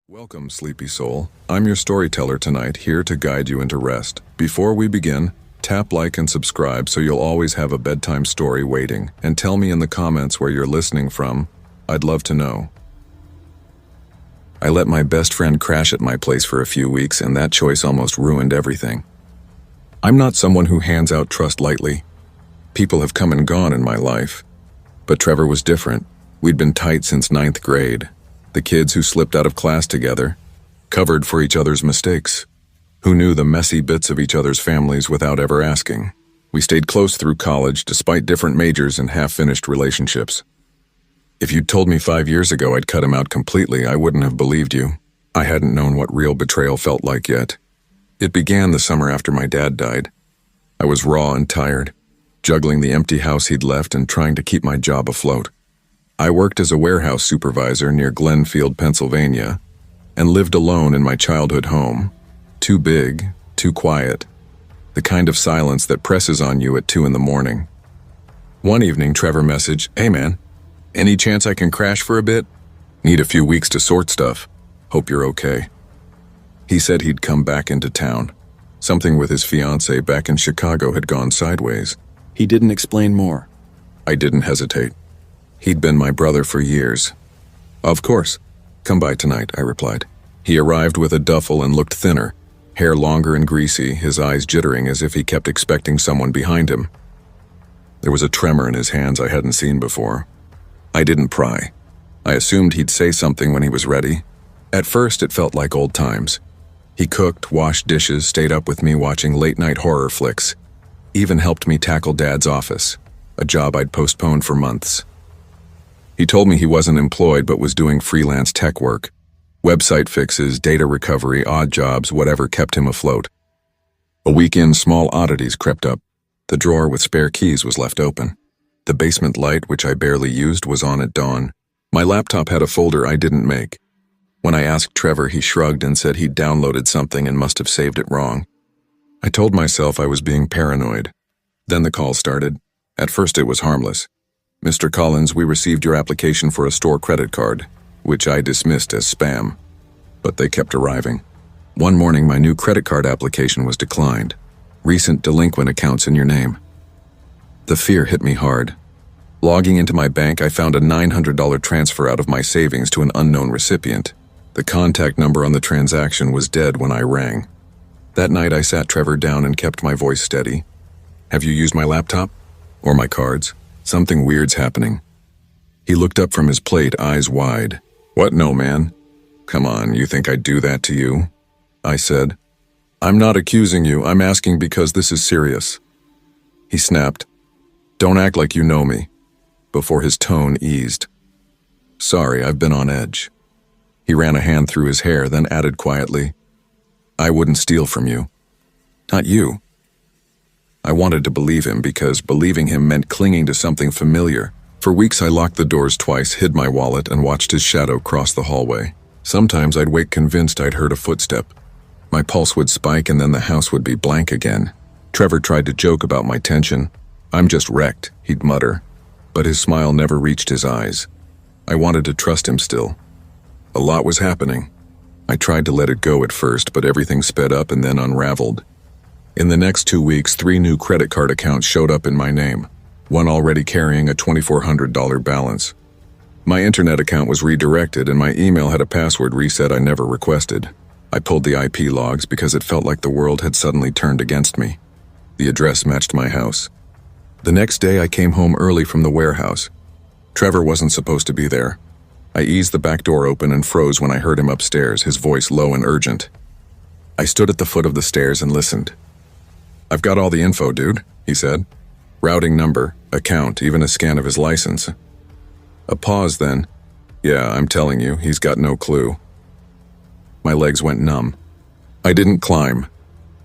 Welcome, sleepy soul. I'm your storyteller tonight, here to guide you into rest. Before we begin, tap like and subscribe so you'll always have a bedtime story waiting. And tell me in the comments where you're listening from. I'd love to know. I let my best friend crash at my place for a few weeks, and that choice almost ruined everything. I'm not someone who hands out trust lightly. People have come and gone in my life. But Trevor was different. We'd been tight since 9th grade. The kids who slipped out of class together, covered for each other's mistakes, who knew the messy bits of each other's families without ever asking. We stayed close through college despite different majors and half-finished relationships. If you'd told me 5 years ago I'd cut him out completely, I wouldn't have believed you. I hadn't known what real betrayal felt like yet. It began the summer after my dad died. I was raw and tired, juggling the empty house he'd left and trying to keep my job afloat. I worked as a warehouse supervisor near Glenfield, Pennsylvania, and lived alone in my childhood home. Too big, too quiet. The kind of silence that presses on you at 2 in the morning. One evening, Trevor messaged, "Hey man, any chance I can crash for a bit? Need a few weeks to sort stuff. Hope you're okay." He said he'd come back into town. Something with his fiancée back in Chicago had gone sideways. He didn't explain more. I didn't hesitate. He'd been my brother for years. "Of course. Come by tonight," I replied. He arrived with a duffel and looked thinner, hair longer and greasy, his eyes jittering as if he kept expecting someone behind him. There was a tremor in his hands I hadn't seen before. I didn't pry. I assumed he'd say something when he was ready. At first, it felt like old times. He cooked, washed dishes, stayed up with me watching late-night horror flicks, even helped me tackle Dad's office, a job I'd postponed for months. He told me he wasn't employed but was doing freelance tech work. Website fixes, data recovery, odd jobs, whatever kept him afloat. A weekend, small oddities crept up. The drawer with spare keys was left open. The basement light, which I barely used, was on at dawn. My laptop had a folder I didn't make. When I asked Trevor, he shrugged and said he'd downloaded something and must have saved it wrong. I told myself I was being paranoid. Then the call started. At first it was harmless. "Mr. Collins, we received your application for a store credit card," which I dismissed as spam. But they kept arriving. One morning, my new credit card application was declined. "Recent delinquent accounts in your name." The fear hit me hard. Logging into my bank, I found a $900 transfer out of my savings to an unknown recipient. The contact number on the transaction was dead when I rang. That night, I sat Trevor down and kept my voice steady. "Have you used my laptop? Or my cards? Something weird's happening." He looked up from his plate, eyes wide. "What, no, man? Come on, you think I'd do that to you?" I said. "I'm not accusing you, I'm asking because this is serious." He snapped, "Don't act like you know me," before his tone eased. "Sorry, I've been on edge." He ran a hand through his hair, then added quietly, "I wouldn't steal from you. Not you." I wanted to believe him because believing him meant clinging to something familiar. For weeks I locked the doors twice, hid my wallet, and watched his shadow cross the hallway. Sometimes I'd wake convinced I'd heard a footstep. My pulse would spike and then the house would be blank again. Trevor tried to joke about my tension. "I'm just wrecked," he'd mutter. But his smile never reached his eyes. I wanted to trust him still. A lot was happening. I tried to let it go at first, but everything sped up and then unraveled. In the next 2 weeks, 3 new credit card accounts showed up in my name, one already carrying a $2,400 balance. My internet account was redirected and my email had a password reset I never requested. I pulled the IP logs because it felt like the world had suddenly turned against me. The address matched my house. The next day I came home early from the warehouse. Trevor wasn't supposed to be there. I eased the back door open and froze when I heard him upstairs, his voice low and urgent. I stood at the foot of the stairs and listened. "I've got all the info, dude," he said. "Routing number, account, even a scan of his license." A pause then. "Yeah, I'm telling you, he's got no clue." My legs went numb. I didn't climb.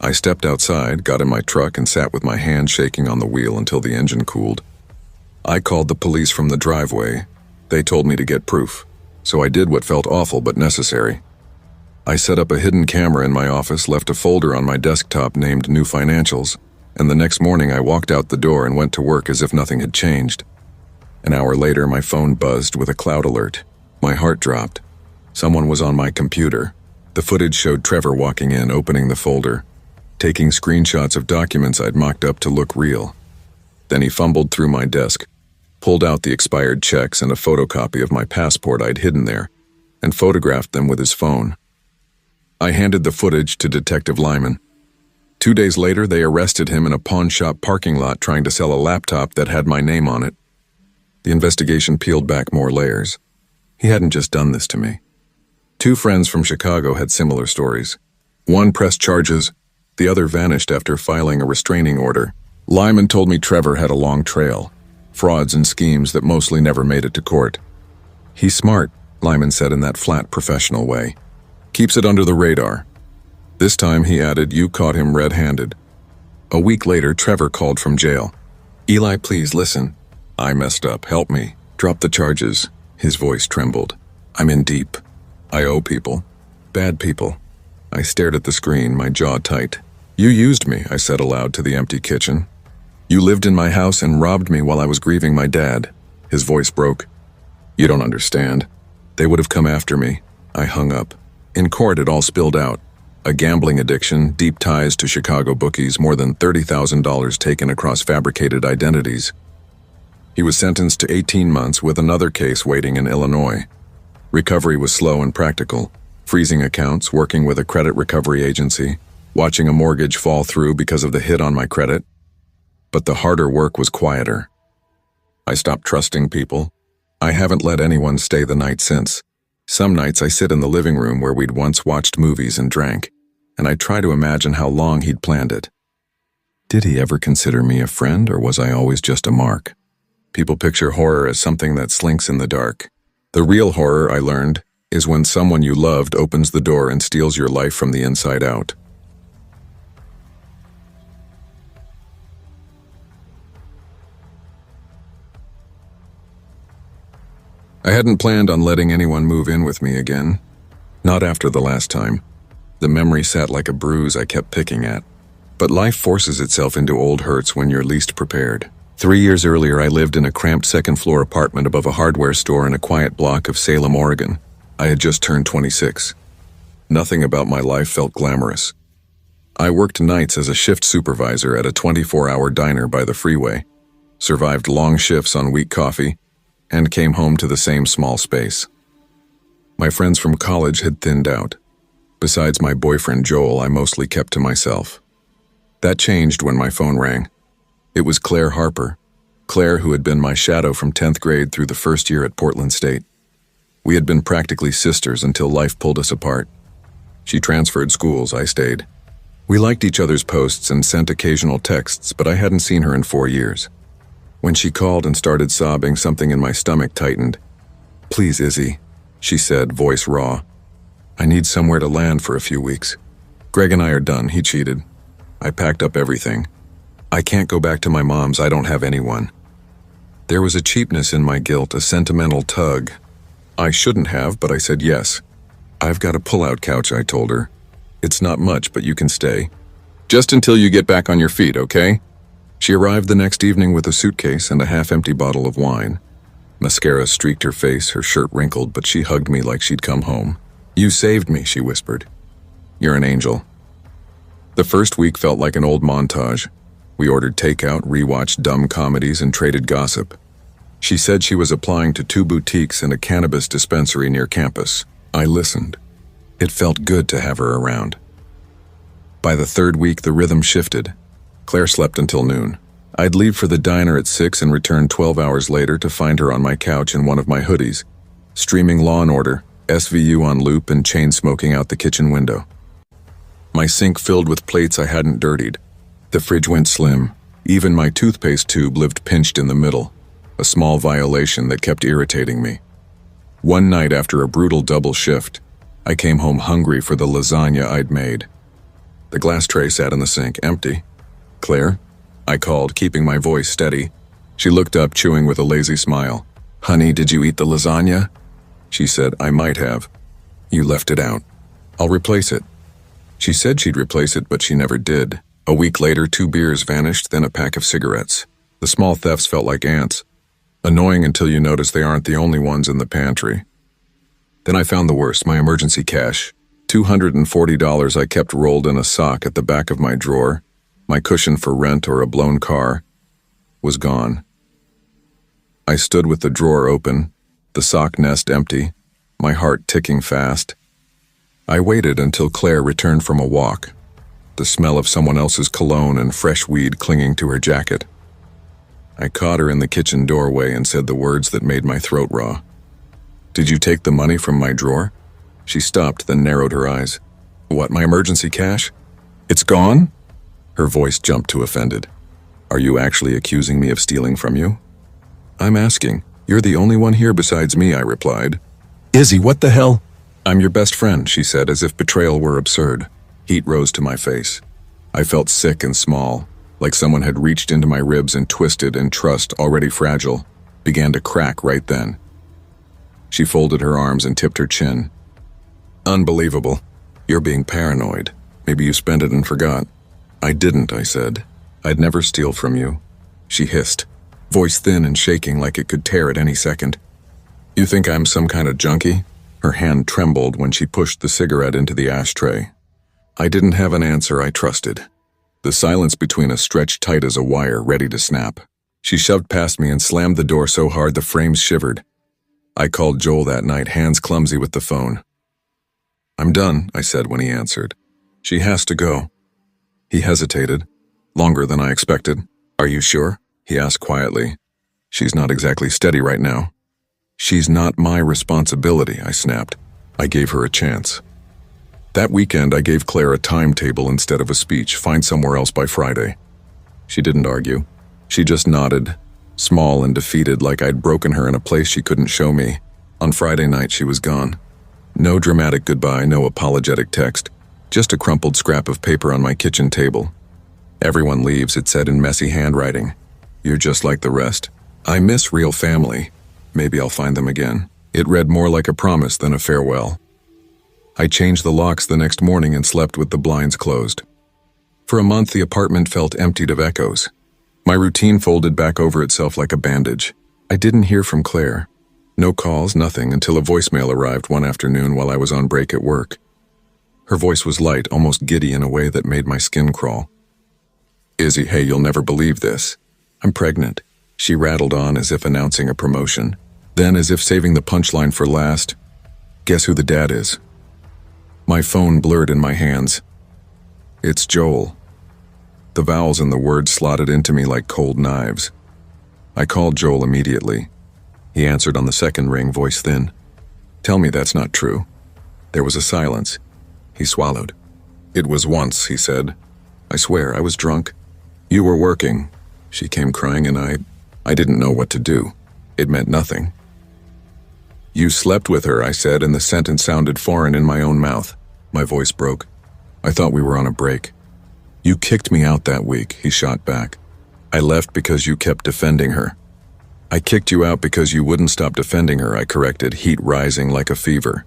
I stepped outside, got in my truck, and sat with my hand shaking on the wheel until the engine cooled. I called the police from the driveway. They told me to get proof, so I did what felt awful but necessary. I set up a hidden camera in my office, left a folder on my desktop named New Financials, and the next morning I walked out the door and went to work as if nothing had changed. An hour later, my phone buzzed with a cloud alert. My heart dropped. Someone was on my computer. The footage showed Trevor walking in, opening the folder, taking screenshots of documents I'd mocked up to look real. Then he fumbled through my desk, pulled out the expired checks and a photocopy of my passport I'd hidden there, and photographed them with his phone. I handed the footage to Detective Lyman. 2 days later, they arrested him in a pawn shop parking lot trying to sell a laptop that had my name on it. The investigation peeled back more layers. He hadn't just done this to me. 2 friends from Chicago had similar stories. One pressed charges, the other vanished after filing a restraining order. Lyman told me Trevor had a long trail, frauds and schemes that mostly never made it to court. "He's smart," Lyman said in that flat, professional way. "Keeps it under the radar." This time, he added, "You caught him red-handed." A week later, Trevor called from jail. "Eli, please listen. I messed up. Help me. Drop the charges." His voice trembled. "I'm in deep. I owe people. Bad people." I stared at the screen, my jaw tight. "You used me," I said aloud to the empty kitchen. "You lived in my house and robbed me while I was grieving my dad." His voice broke. "You don't understand. They would have come after me." I hung up. In court, it all spilled out. A gambling addiction, deep ties to Chicago bookies, more than $30,000 taken across fabricated identities. He was sentenced to 18 months with another case waiting in Illinois. Recovery was slow and practical, freezing accounts, working with a credit recovery agency, watching a mortgage fall through because of the hit on my credit. But the harder work was quieter. I stopped trusting people. I haven't let anyone stay the night since. Some nights I sit in the living room where we'd once watched movies and drank, and I try to imagine how long he'd planned it. Did he ever consider me a friend, or was I always just a mark? People picture horror as something that slinks in the dark. The real horror, I learned, is when someone you loved opens the door and steals your life from the inside out. I hadn't planned on letting anyone move in with me again. Not after the last time. The memory sat like a bruise I kept picking at. But life forces itself into old hurts when you're least prepared. 3 years earlier, I lived in a cramped second-floor apartment above a hardware store in a quiet block of Salem, Oregon. I had just turned 26. Nothing about my life felt glamorous. I worked nights as a shift supervisor at a 24-hour diner by the freeway, survived long shifts on weak coffee, and came home to the same small space. My friends from college had thinned out. Besides my boyfriend Joel, I mostly kept to myself. That changed when my phone rang. It was Claire Harper, Claire who had been my shadow from 10th grade through the first year at Portland State. We had been practically sisters until life pulled us apart. She transferred schools, I stayed. We liked each other's posts and sent occasional texts, but I hadn't seen her in 4 years. When she called and started sobbing, something in my stomach tightened. "Please, Izzy," she said, voice raw. "I need somewhere to land for a few weeks. Greg and I are done," he cheated. I packed up everything. "I can't go back to my mom's, I don't have anyone." There was a cheapness in my guilt, a sentimental tug. I shouldn't have, but I said yes. "I've got a pull-out couch," I told her. "It's not much, but you can stay. Just until you get back on your feet, okay?" She arrived the next evening with a suitcase and a half-empty bottle of wine. Mascara streaked her face, her shirt wrinkled, but she hugged me like she'd come home. "You saved me," she whispered. "You're an angel." The first week felt like an old montage. We ordered takeout, rewatched dumb comedies, and traded gossip. She said she was applying to 2 boutiques and a cannabis dispensary near campus. I listened. It felt good to have her around. By the 3rd week, the rhythm shifted. Claire slept until noon. I'd leave for the diner at 6 and return 12 hours later to find her on my couch in one of my hoodies, streaming Law & Order, SVU on loop, and chain smoking out the kitchen window. My sink filled with plates I hadn't dirtied. The fridge went slim. Even my toothpaste tube lived pinched in the middle, a small violation that kept irritating me. One night after a brutal double shift, I came home hungry for the lasagna I'd made. The glass tray sat in the sink, empty. "Claire?" I called, keeping my voice steady. She looked up, chewing with a lazy smile. "Honey, did you eat the lasagna?" She said, "I might have." "You left it out." "I'll replace it." She said she'd replace it, but she never did. A week later, 2 beers vanished, then a pack of cigarettes. The small thefts felt like ants. Annoying until you notice they aren't the only ones in the pantry. Then I found the worst, my emergency cash. $240 I kept rolled in a sock at the back of my drawer. My cushion for rent or a blown car was gone. I stood with the drawer open, the sock nest empty, my heart ticking fast. I waited until Claire returned from a walk, the smell of someone else's cologne and fresh weed clinging to her jacket. I caught her in the kitchen doorway and said the words that made my throat raw. "Did you take the money from my drawer?" She stopped, then narrowed her eyes. "What, my emergency cash? It's gone?" Her voice jumped to offended. "Are you actually accusing me of stealing from you?" "I'm asking. You're the only one here besides me," I replied. "Izzy, what the hell?" "I'm your best friend," she said, as if betrayal were absurd. Heat rose to my face. I felt sick and small, like someone had reached into my ribs and twisted, and trust, already fragile, began to crack right then. She folded her arms and tipped her chin. "Unbelievable. You're being paranoid. Maybe you spent it and forgot." "I didn't," I said. "I'd never steal from you." She hissed, voice thin and shaking like it could tear at any second. "You think I'm some kind of junkie?" Her hand trembled when she pushed the cigarette into the ashtray. I didn't have an answer I trusted. The silence between us stretched tight as a wire, ready to snap. She shoved past me and slammed the door so hard the frames shivered. I called Joel that night, hands clumsy with the phone. "I'm done," I said when he answered. "She has to go." He hesitated, longer than I expected. "Are you sure?" he asked quietly. "She's not exactly steady right now." "She's not my responsibility," I snapped. I gave her a chance. That weekend, I gave Claire a timetable instead of a speech. Find somewhere else by Friday. She didn't argue. She just nodded, small and defeated, like I'd broken her in a place she couldn't show me. On Friday night, she was gone. No dramatic goodbye, no apologetic text, just a crumpled scrap of paper on my kitchen table. "Everyone leaves," it said in messy handwriting. "You're just like the rest. I miss real family. Maybe I'll find them again." It read more like a promise than a farewell. I changed the locks the next morning and slept with the blinds closed. For a month, the apartment felt emptied of echoes. My routine folded back over itself like a bandage. I didn't hear from Claire. No calls, nothing, until a voicemail arrived one afternoon while I was on break at work. Her voice was light, almost giddy in a way that made my skin crawl. "Izzy, hey, you'll never believe this. I'm pregnant." She rattled on as if announcing a promotion. Then, as if saving the punchline for last, "Guess who the dad is?" My phone blurred in my hands. "It's Joel." The vowels in the word slotted into me like cold knives. I called Joel immediately. He answered on the second ring, voice thin. "Tell me that's not true." There was a silence. He swallowed. "It was once," he said. "I swear, I was drunk." "You were working." She came crying, and I didn't know what to do. It meant nothing. "You slept with her," I said, and the sentence sounded foreign in my own mouth. My voice broke. "I thought we were on a break." "You kicked me out that week," he shot back. "I left because you kept defending her." "I kicked you out because you wouldn't stop defending her," I corrected, heat rising like a fever.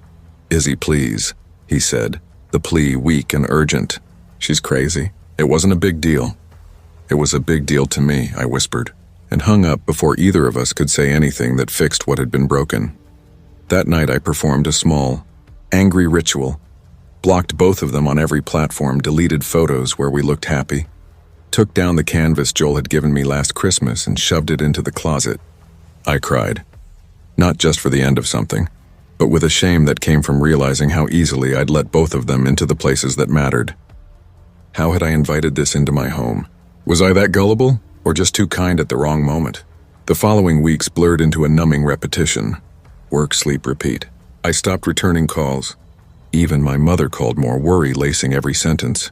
"Izzy, please," he said, the plea weak and urgent. "She's crazy. It wasn't a big deal." "It was a big deal to me," I whispered, and hung up before either of us could say anything that fixed what had been broken. That night I performed a small, angry ritual, blocked both of them on every platform, deleted photos where we looked happy, took down the canvas Joel had given me last Christmas and shoved it into the closet. I cried, not just for the end of something, but with a shame that came from realizing how easily I'd let both of them into the places that mattered. How had I invited this into my home? Was I that gullible, or just too kind at the wrong moment? The following weeks blurred into a numbing repetition. Work, sleep, repeat. I stopped returning calls. Even my mother called more, worry lacing every sentence.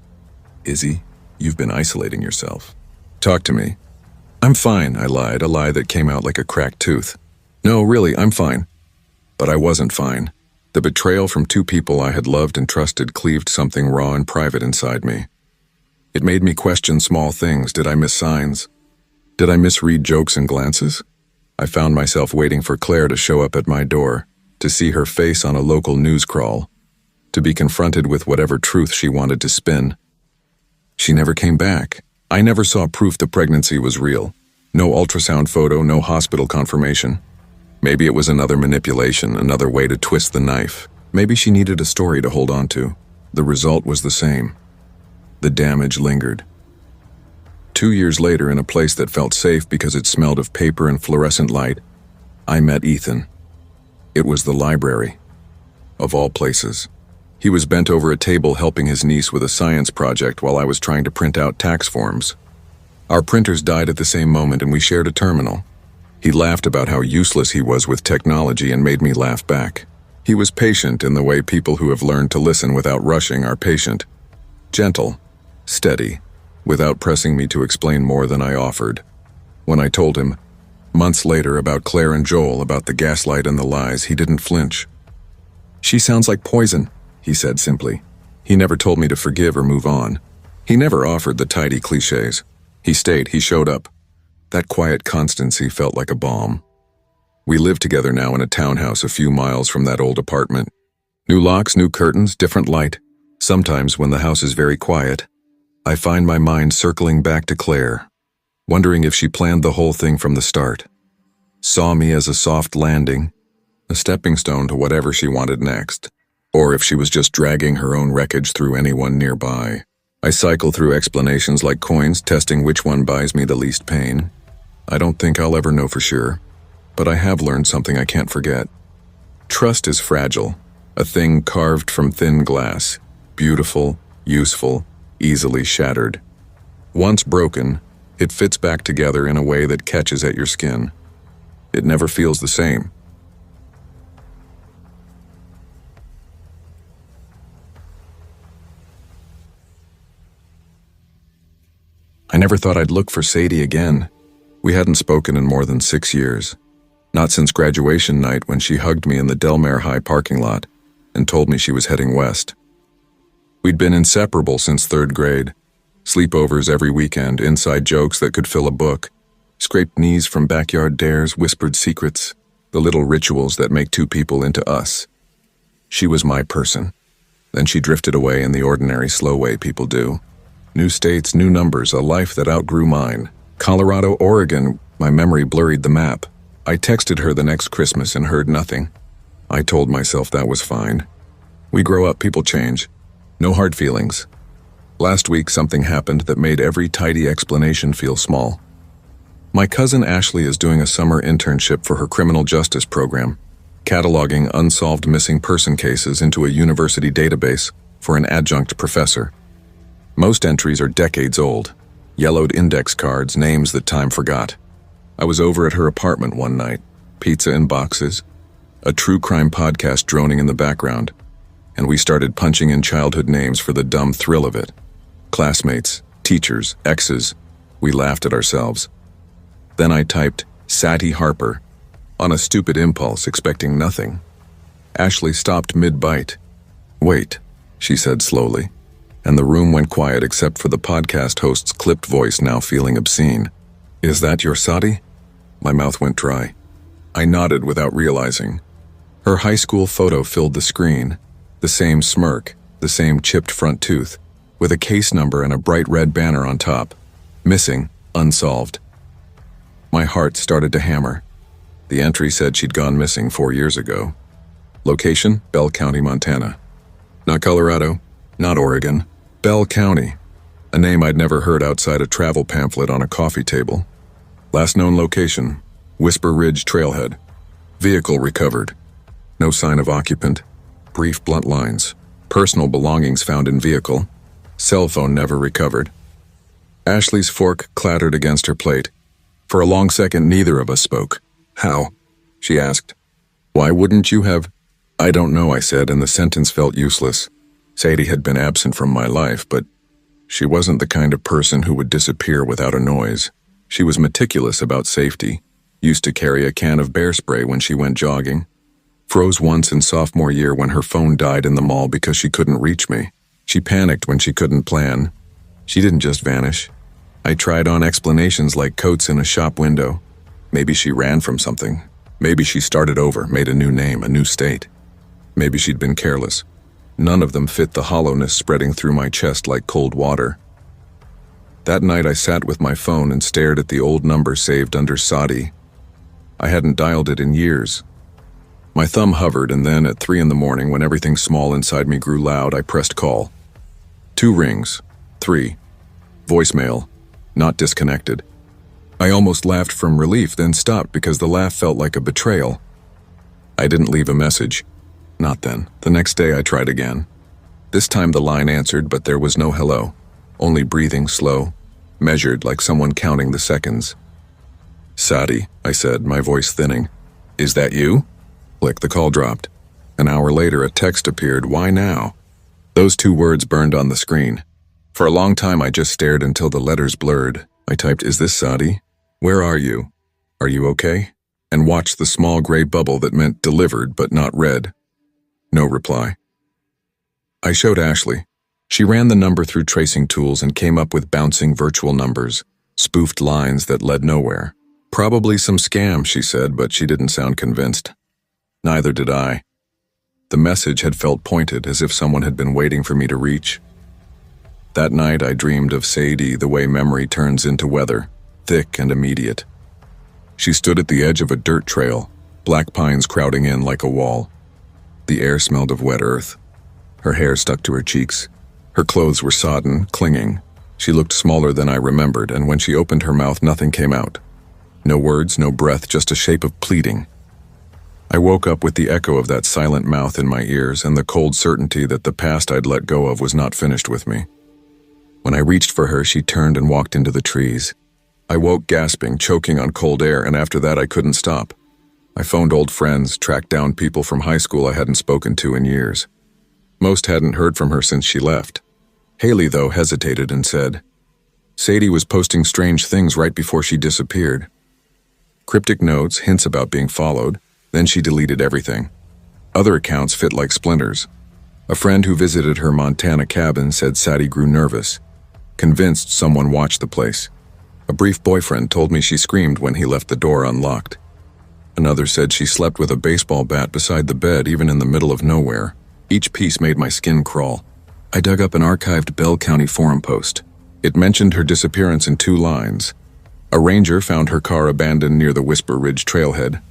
"Izzy, you've been isolating yourself. Talk to me." "I'm fine," I lied, a lie that came out like a cracked tooth. "No, really, I'm fine." But I wasn't fine. The betrayal from two people I had loved and trusted cleaved something raw and private inside me. It made me question small things. Did I miss signs? Did I misread jokes and glances? I found myself waiting for Claire to show up at my door, to see her face on a local news crawl, to be confronted with whatever truth she wanted to spin. She never came back. I never saw proof the pregnancy was real. No ultrasound photo, no hospital confirmation. Maybe it was another manipulation, another way to twist the knife. Maybe she needed a story to hold on to. The result was the same. The damage lingered. 2 years later, in a place that felt safe because it smelled of paper and fluorescent light, I met Ethan. It was the library. Of all places. He was bent over a table helping his niece with a science project while I was trying to print out tax forms. Our printers died at the same moment and we shared a terminal. He laughed about how useless he was with technology and made me laugh back. He was patient in the way people who have learned to listen without rushing are patient. Gentle, steady, without pressing me to explain more than I offered. When I told him, months later, about Claire and Joel, about the gaslight and the lies, he didn't flinch. "She sounds like poison," he said simply. He never told me to forgive or move on. He never offered the tidy cliches. He stayed, he showed up. That quiet constancy felt like a balm. We live together now in a townhouse a few miles from that old apartment. New locks, new curtains, different light. Sometimes when the house is very quiet, I find my mind circling back to Claire, wondering if she planned the whole thing from the start. Saw me as a soft landing, a stepping stone to whatever she wanted next, or if she was just dragging her own wreckage through anyone nearby. I cycle through explanations like coins, testing which one buys me the least pain. I don't think I'll ever know for sure, but I have learned something I can't forget. Trust is fragile, a thing carved from thin glass, beautiful, useful, easily shattered. Once broken, it fits back together in a way that catches at your skin. It never feels the same. I never thought I'd look for Sadie again. We hadn't spoken in more than 6 years. Not since graduation night when she hugged me in the Delmare High parking lot and told me she was heading west. We'd been inseparable since 3rd grade. Sleepovers every weekend, inside jokes that could fill a book, scraped knees from backyard dares, whispered secrets, the little rituals that make two people into us. She was my person. Then she drifted away in the ordinary, slow way people do. New states, new numbers, a life that outgrew mine. Colorado, Oregon, my memory blurred the map. I texted her the next Christmas and heard nothing. I told myself that was fine. We grow up, people change. No hard feelings. Last week, something happened that made every tidy explanation feel small. My cousin Ashley is doing a summer internship for her criminal justice program, cataloging unsolved missing person cases into a university database for an adjunct professor. Most entries are decades old, yellowed index cards, names that time forgot. I was over at her apartment one night, pizza in boxes, a true crime podcast droning in the background, and we started punching in childhood names for the dumb thrill of it. Classmates, teachers, exes. We laughed at ourselves. Then I typed Satty Harper on a stupid impulse, expecting nothing. Ashley stopped mid-bite. "Wait," she said slowly, and the room went quiet except for the podcast host's clipped voice now feeling obscene. "Is that your Sadie?" My mouth went dry. I nodded without realizing. Her high school photo filled the screen, the same smirk, the same chipped front tooth, with a case number and a bright red banner on top. Missing, unsolved. My heart started to hammer. The entry said she'd gone missing 4 years ago. Location, Bell County, Montana. Not Colorado, not Oregon. Bell County, a name I'd never heard outside a travel pamphlet on a coffee table. Last known location, Whisper Ridge Trailhead. Vehicle recovered. No sign of occupant. Brief blunt lines. Personal belongings found in vehicle. Cell phone never recovered. Ashley's fork clattered against her plate. For a long second, neither of us spoke. "How?" she asked. "Why wouldn't you have?" "I don't know," I said, and the sentence felt useless. Sadie had been absent from my life, but she wasn't the kind of person who would disappear without a noise. She was meticulous about safety, used to carry a can of bear spray when she went jogging. Froze once in sophomore year when her phone died in the mall because she couldn't reach me. She panicked when she couldn't plan. She didn't just vanish. I tried on explanations like coats in a shop window. Maybe she ran from something. Maybe she started over, made a new name, a new state. Maybe she'd been careless. None of them fit the hollowness spreading through my chest like cold water. That night I sat with my phone and stared at the old number saved under Sadie. I hadn't dialed it in years. My thumb hovered, and then at 3 in the morning, when everything small inside me grew loud, I pressed call. 2 rings. 3. Voicemail. Not disconnected. I almost laughed from relief, then stopped because the laugh felt like a betrayal. I didn't leave a message. Not then. The next day I tried again. This time the line answered, but there was no hello. Only breathing, slow, measured like someone counting the seconds. "Sadi," I said, my voice thinning. "Is that you?" Click, the call dropped. An hour later, a text appeared. "Why now?" Those 2 words burned on the screen. For a long time, I just stared until the letters blurred. I typed, "Is this Sadi? Where are you? Are you okay?" And watched the small gray bubble that meant delivered but not read. No reply. I showed Ashley. She ran the number through tracing tools and came up with bouncing virtual numbers, spoofed lines that led nowhere. "Probably some scam," she said, but she didn't sound convinced. Neither did I. The message had felt pointed, as if someone had been waiting for me to reach. That night I dreamed of Sadie the way memory turns into weather, thick and immediate. She stood at the edge of a dirt trail, black pines crowding in like a wall. The air smelled of wet earth. Her hair stuck to her cheeks. Her clothes were sodden, clinging. She looked smaller than I remembered, and when she opened her mouth, nothing came out. No words, no breath, just a shape of pleading. I woke up with the echo of that silent mouth in my ears and the cold certainty that the past I'd let go of was not finished with me. When I reached for her, she turned and walked into the trees. I woke gasping, choking on cold air, and after that I couldn't stop. I phoned old friends, tracked down people from high school I hadn't spoken to in years. Most hadn't heard from her since she left. Haley, though, hesitated and said, "Sadie was posting strange things right before she disappeared. Cryptic notes, hints about being followed, then she deleted everything. Other accounts fit like splinters. A friend who visited her Montana cabin said Sadie grew nervous, convinced someone watched the place. A brief boyfriend told me she screamed when he left the door unlocked. Another said she slept with a baseball bat beside the bed, even in the middle of nowhere. Each piece made my skin crawl. I dug up an archived Bell County forum post. It mentioned her disappearance in 2 lines. A ranger found her car abandoned near the Whisper Ridge trailhead.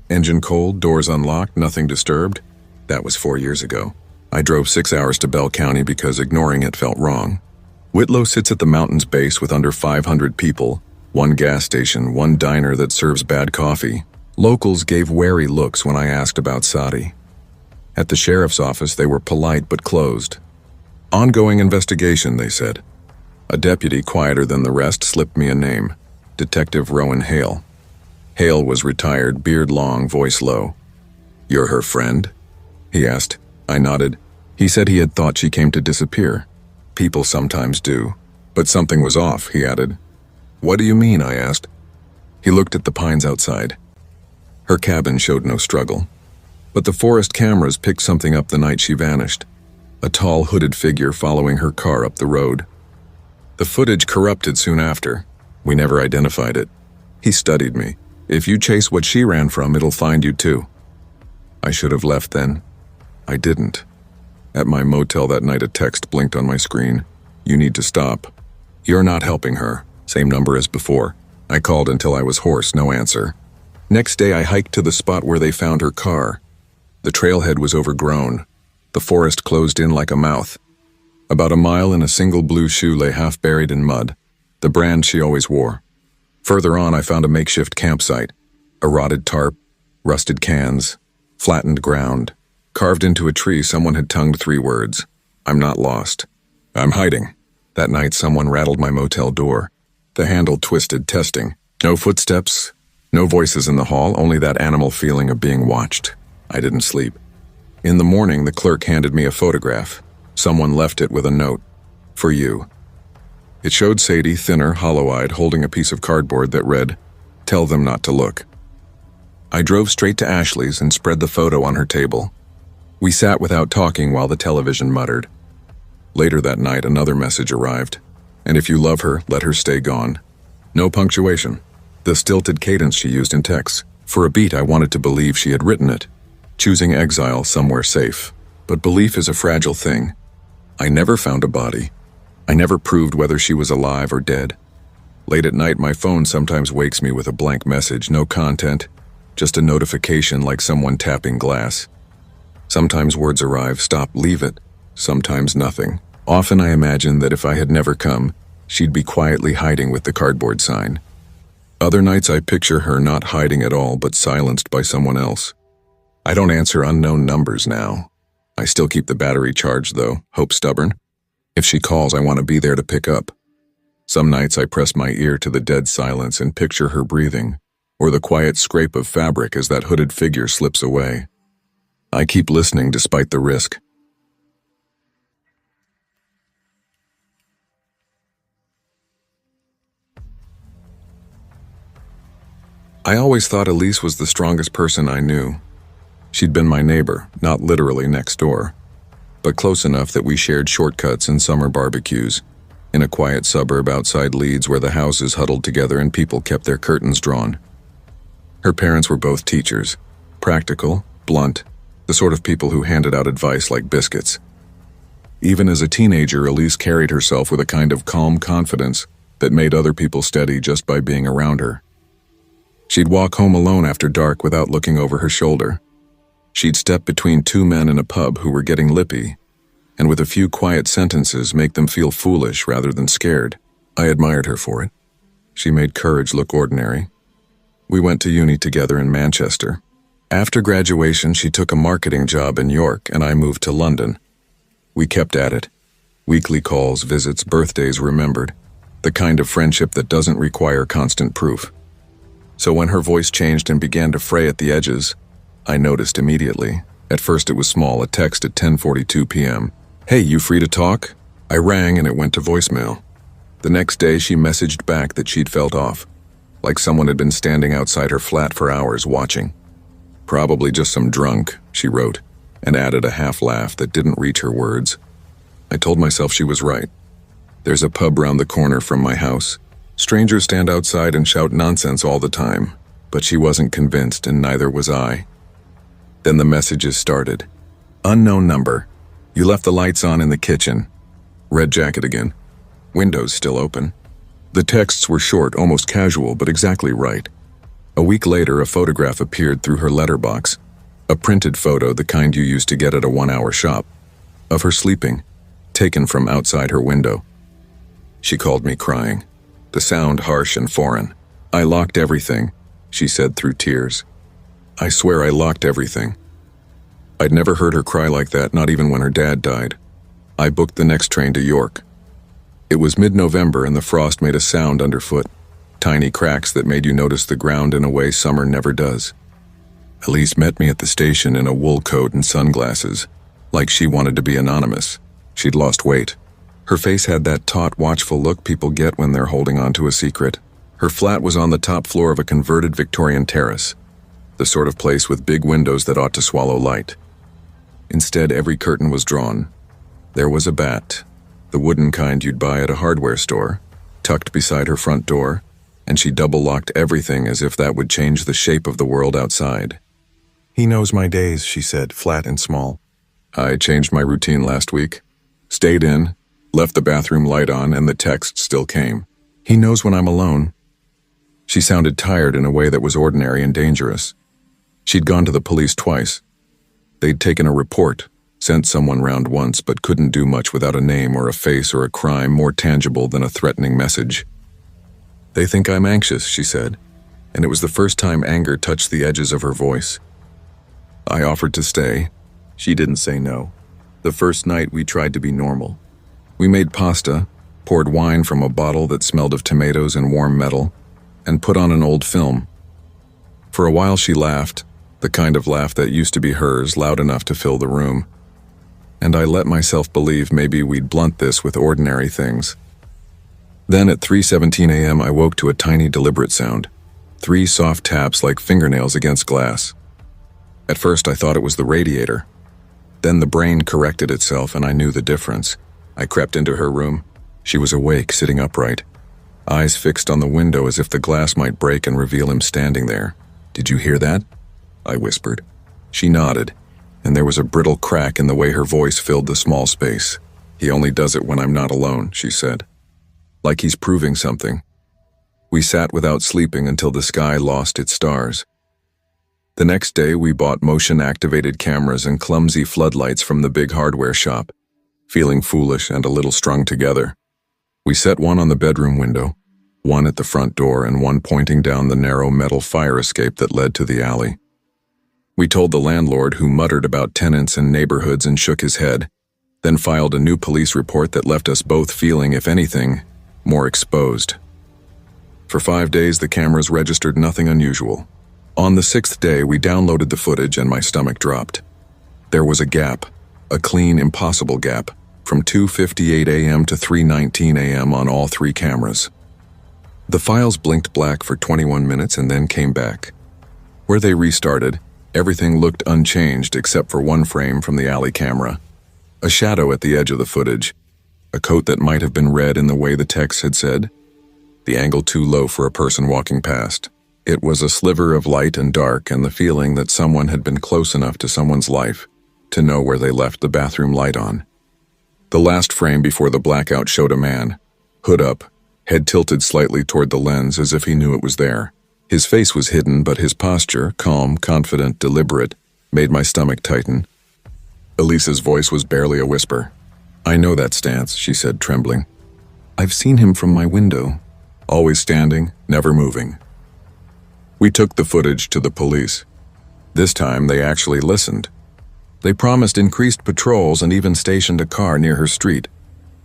Engine cold, doors unlocked, nothing disturbed. That was 4 years ago. I drove 6 hours to Bell County because ignoring it felt wrong. Whitlow sits at the mountain's base with under 500 people, 1 gas station, 1 diner that serves bad coffee. Locals gave wary looks when I asked about Sadi. At the sheriff's office, they were polite but closed. "Ongoing investigation," they said. A deputy, quieter than the rest, slipped me a name. Detective Rowan Hale. Hale was retired, beard long, voice low. "You're her friend?" he asked. I nodded. He said he had thought she came to disappear. "People sometimes do. But something was off," he added. "What do you mean?" I asked. He looked at the pines outside. Her cabin showed no struggle. But the forest cameras picked something up the night she vanished. A tall, hooded figure following her car up the road. The footage corrupted soon after. We never identified it. He studied me. "If you chase what she ran from, it'll find you too." I should have left then. I didn't. At my motel that night, a text blinked on my screen. "You need to stop. You're not helping her." Same number as before. I called until I was hoarse, no answer. Next day, I hiked to the spot where they found her car. The trailhead was overgrown. The forest closed in like a mouth. About a mile in, a single blue shoe lay half buried in mud, the brand she always wore. Further on, I found a makeshift campsite. A rotted tarp, rusted cans, flattened ground. Carved into a tree, someone had tongued 3 words. "I'm not lost. I'm hiding." That night, someone rattled my motel door. The handle twisted, testing. No footsteps, no voices in the hall, only that animal feeling of being watched. I didn't sleep. In the morning, the clerk handed me a photograph. Someone left it with a note. "For you." It showed Sadie, thinner, hollow-eyed, holding a piece of cardboard that read, "Tell them not to look." I drove straight to Ashley's and spread the photo on her table. We sat without talking while the television muttered. Later that night, another message arrived. "And if you love her, let her stay gone." No punctuation. The stilted cadence she used in texts. For a beat, I wanted to believe she had written it, choosing exile somewhere safe. But belief is a fragile thing. I never found a body. I never proved whether she was alive or dead. Late at night, my phone sometimes wakes me with a blank message, no content, just a notification like someone tapping glass. Sometimes words arrive, stop, leave it. Sometimes nothing. Often I imagine that if I had never come, she'd be quietly hiding with the cardboard sign. Other nights I picture her not hiding at all but silenced by someone else. I don't answer unknown numbers now. I still keep the battery charged though, hope stubborn. If she calls, I want to be there to pick up. Some nights I press my ear to the dead silence and picture her breathing, or the quiet scrape of fabric as that hooded figure slips away. I keep listening despite the risk. I always thought Elise was the strongest person I knew. She'd been my neighbor, not literally next door, but close enough that we shared shortcuts and summer barbecues, in a quiet suburb outside Leeds where the houses huddled together and people kept their curtains drawn. Her parents were both teachers, practical, blunt, the sort of people who handed out advice like biscuits. Even as a teenager, Elise carried herself with a kind of calm confidence that made other people steady just by being around her. She'd walk home alone after dark without looking over her shoulder. She'd step between two men in a pub who were getting lippy, and with a few quiet sentences make them feel foolish rather than scared. I admired her for it. She made courage look ordinary. We went to uni together in Manchester. After graduation, she took a marketing job in York and I moved to London. We kept at it. Weekly calls, visits, birthdays remembered. The kind of friendship that doesn't require constant proof. So when her voice changed and began to fray at the edges, I noticed immediately. At first it was small, a text at 10:42 p.m. "Hey, you free to talk?" I rang and it went to voicemail. The next day she messaged back that she'd felt off, like someone had been standing outside her flat for hours watching. "Probably just some drunk," she wrote, and added a half laugh that didn't reach her words. I told myself she was right. There's a pub round the corner from my house. Strangers stand outside and shout nonsense all the time, but she wasn't convinced and neither was I. Then the messages started. "Unknown number. You left the lights on in the kitchen." Red jacket again. Windows still open. The texts were short, almost casual, but exactly right. A week later, a photograph appeared through her letterbox. A printed photo, the kind you used to get at a one-hour shop, of her sleeping, taken from outside her window. She called me crying, the sound harsh and foreign. "I locked everything," she said through tears. I swear I locked everything. I'd never heard her cry like that, not even when her dad died. I booked the next train to York. It was mid-November and the frost made a sound underfoot, tiny cracks that made you notice the ground in a way summer never does. Elise met me at the station in a wool coat and sunglasses, like she wanted to be anonymous. She'd lost weight. Her face had that taut, watchful look people get when they're holding on to a secret. Her flat was on the top floor of a converted Victorian terrace, the sort of place with big windows that ought to swallow light. Instead, every curtain was drawn. There was a bat, the wooden kind you'd buy at a hardware store, tucked beside her front door, and she double-locked everything as if that would change the shape of the world outside. "He knows my days," she said, flat and small. I changed my routine last week. Stayed in, left the bathroom light on, and the text still came. "He knows when I'm alone." She sounded tired in a way that was ordinary and dangerous. She'd gone to the police twice. They'd taken a report, sent someone round once, but couldn't do much without a name or a face or a crime more tangible than a threatening message. "They think I'm anxious," she said, and it was the first time anger touched the edges of her voice. I offered to stay. She didn't say no. The first night we tried to be normal. We made pasta, poured wine from a bottle that smelled of tomatoes and warm metal, and put on an old film. For a while she laughed, the kind of laugh that used to be hers, loud enough to fill the room. And I let myself believe maybe we'd blunt this with ordinary things. Then at 3:17 a.m. I woke to a tiny deliberate sound. 3 soft taps like fingernails against glass. At first I thought it was the radiator. Then the brain corrected itself and I knew the difference. I crept into her room. She was awake, sitting upright, eyes fixed on the window as if the glass might break and reveal him standing there. "Did you hear that?" I whispered. She nodded, and there was a brittle crack in the way her voice filled the small space. "He only does it when I'm not alone," she said. Like he's proving something. We sat without sleeping until the sky lost its stars. The next day, we bought motion-activated cameras and clumsy floodlights from the big hardware shop, feeling foolish and a little strung together. We set one on the bedroom window, one at the front door, and one pointing down the narrow metal fire escape that led to the alley. We told the landlord, who muttered about tenants and neighborhoods and shook his head, then filed a new police report that left us both feeling, if anything, more exposed. For 5 days, the cameras registered nothing unusual. On the 6th day, we downloaded the footage and my stomach dropped. There was a gap, a clean, impossible gap, from 2:58 a.m. to 3:19 a.m. on all 3 cameras. The files blinked black for 21 minutes and then came back. Where they restarted, everything looked unchanged except for one frame from the alley camera. A shadow at the edge of the footage, a coat that might have been read in the way the text had said, the angle too low for a person walking past. It was a sliver of light and dark, and the feeling that someone had been close enough to someone's life to know where they left the bathroom light on. The last frame before the blackout showed a man, hood up, head tilted slightly toward the lens as if he knew it was there. His face was hidden, but his posture, calm, confident, deliberate, made my stomach tighten. Elisa's voice was barely a whisper. "I know that stance," she said, trembling. "I've seen him from my window. Always standing, never moving." We took the footage to the police. This time, they actually listened. They promised increased patrols and even stationed a car near her street.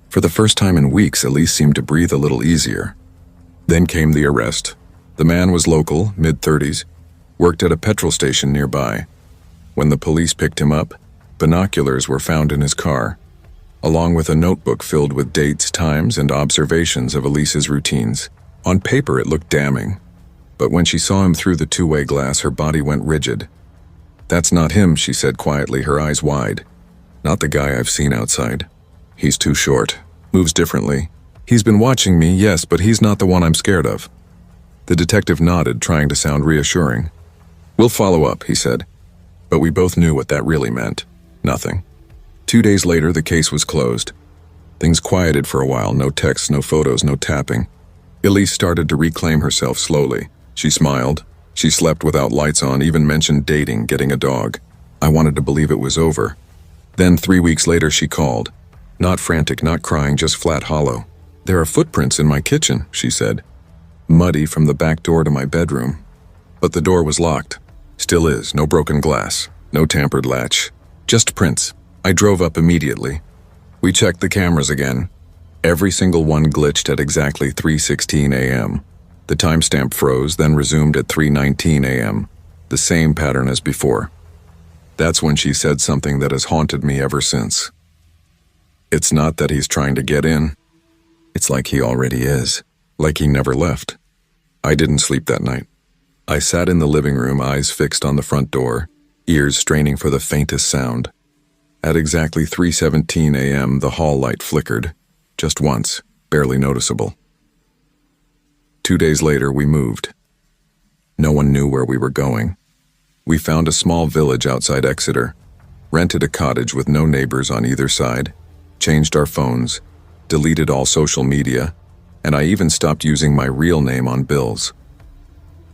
For the first time in weeks, Elise seemed to breathe a little easier. Then came the arrest. The man was local, mid-30s, worked at a petrol station nearby. When the police picked him up, binoculars were found in his car, along with a notebook filled with dates, times, and observations of Elise's routines. On paper, it looked damning. But when she saw him through the two-way glass, her body went rigid. "That's not him," she said quietly, her eyes wide. "Not the guy I've seen outside. He's too short, moves differently. He's been watching me, yes, but he's not the one I'm scared of." The detective nodded, trying to sound reassuring. "We'll follow up," he said. But we both knew what that really meant. Nothing. 2 days later, the case was closed. Things quieted for a while, no texts, no photos, no tapping. Elise started to reclaim herself slowly. She smiled. She slept without lights on, even mentioned dating, getting a dog. I wanted to believe it was over. Then 3 weeks later, she called. Not frantic, not crying, just flat hollow. "There are footprints in my kitchen," she said. "Muddy from the back door to my bedroom. But the door was locked. Still is, no broken glass, no tampered latch. Just prints." I drove up immediately. We checked the cameras again. Every single one glitched at exactly 3:16 a.m. The timestamp froze, then resumed at 3:19 a.m., the same pattern as before. That's when she said something that has haunted me ever since. "It's not that he's trying to get in. It's like he already is, like he never left." I didn't sleep that night. I sat in the living room, eyes fixed on the front door, ears straining for the faintest sound. At exactly 3:17 a.m., the hall light flickered, just once, barely noticeable. 2 days later, we moved. No one knew where we were going. We found a small village outside Exeter, rented a cottage with no neighbors on either side, changed our phones, deleted all social media, and I even stopped using my real name on bills.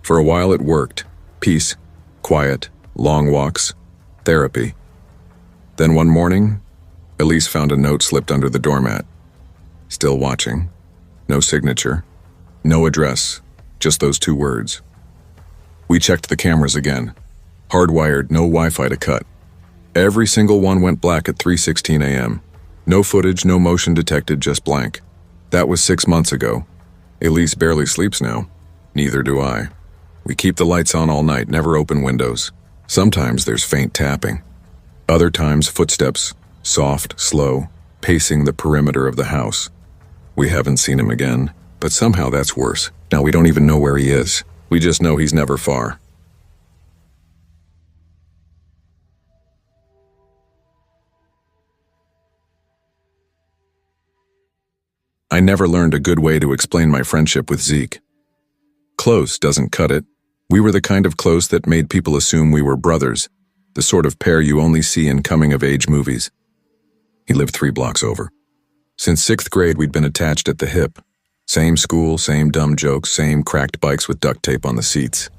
For a while it worked. Peace, quiet, long walks, therapy. Then one morning, Elise found a note slipped under the doormat. "Still watching." No signature. No address, just those 2 words. We checked the cameras again. Hardwired, no Wi-Fi to cut. Every single one went black at 3:16 a.m. No footage, no motion detected, just blank. That was 6 months ago. Elise barely sleeps now. Neither do I. We keep the lights on all night, never open windows. Sometimes there's faint tapping. Other times footsteps, soft, slow, pacing the perimeter of the house. We haven't seen him again. But somehow that's worse. Now we don't even know where he is. We just know he's never far. I never learned a good way to explain my friendship with Zeke. Close doesn't cut it. We were the kind of close that made people assume we were brothers, the sort of pair you only see in coming-of-age movies. He lived 3 blocks over. Since 6th grade, we'd been attached at the hip. Same school, same dumb jokes, same cracked bikes with duct tape on the seats.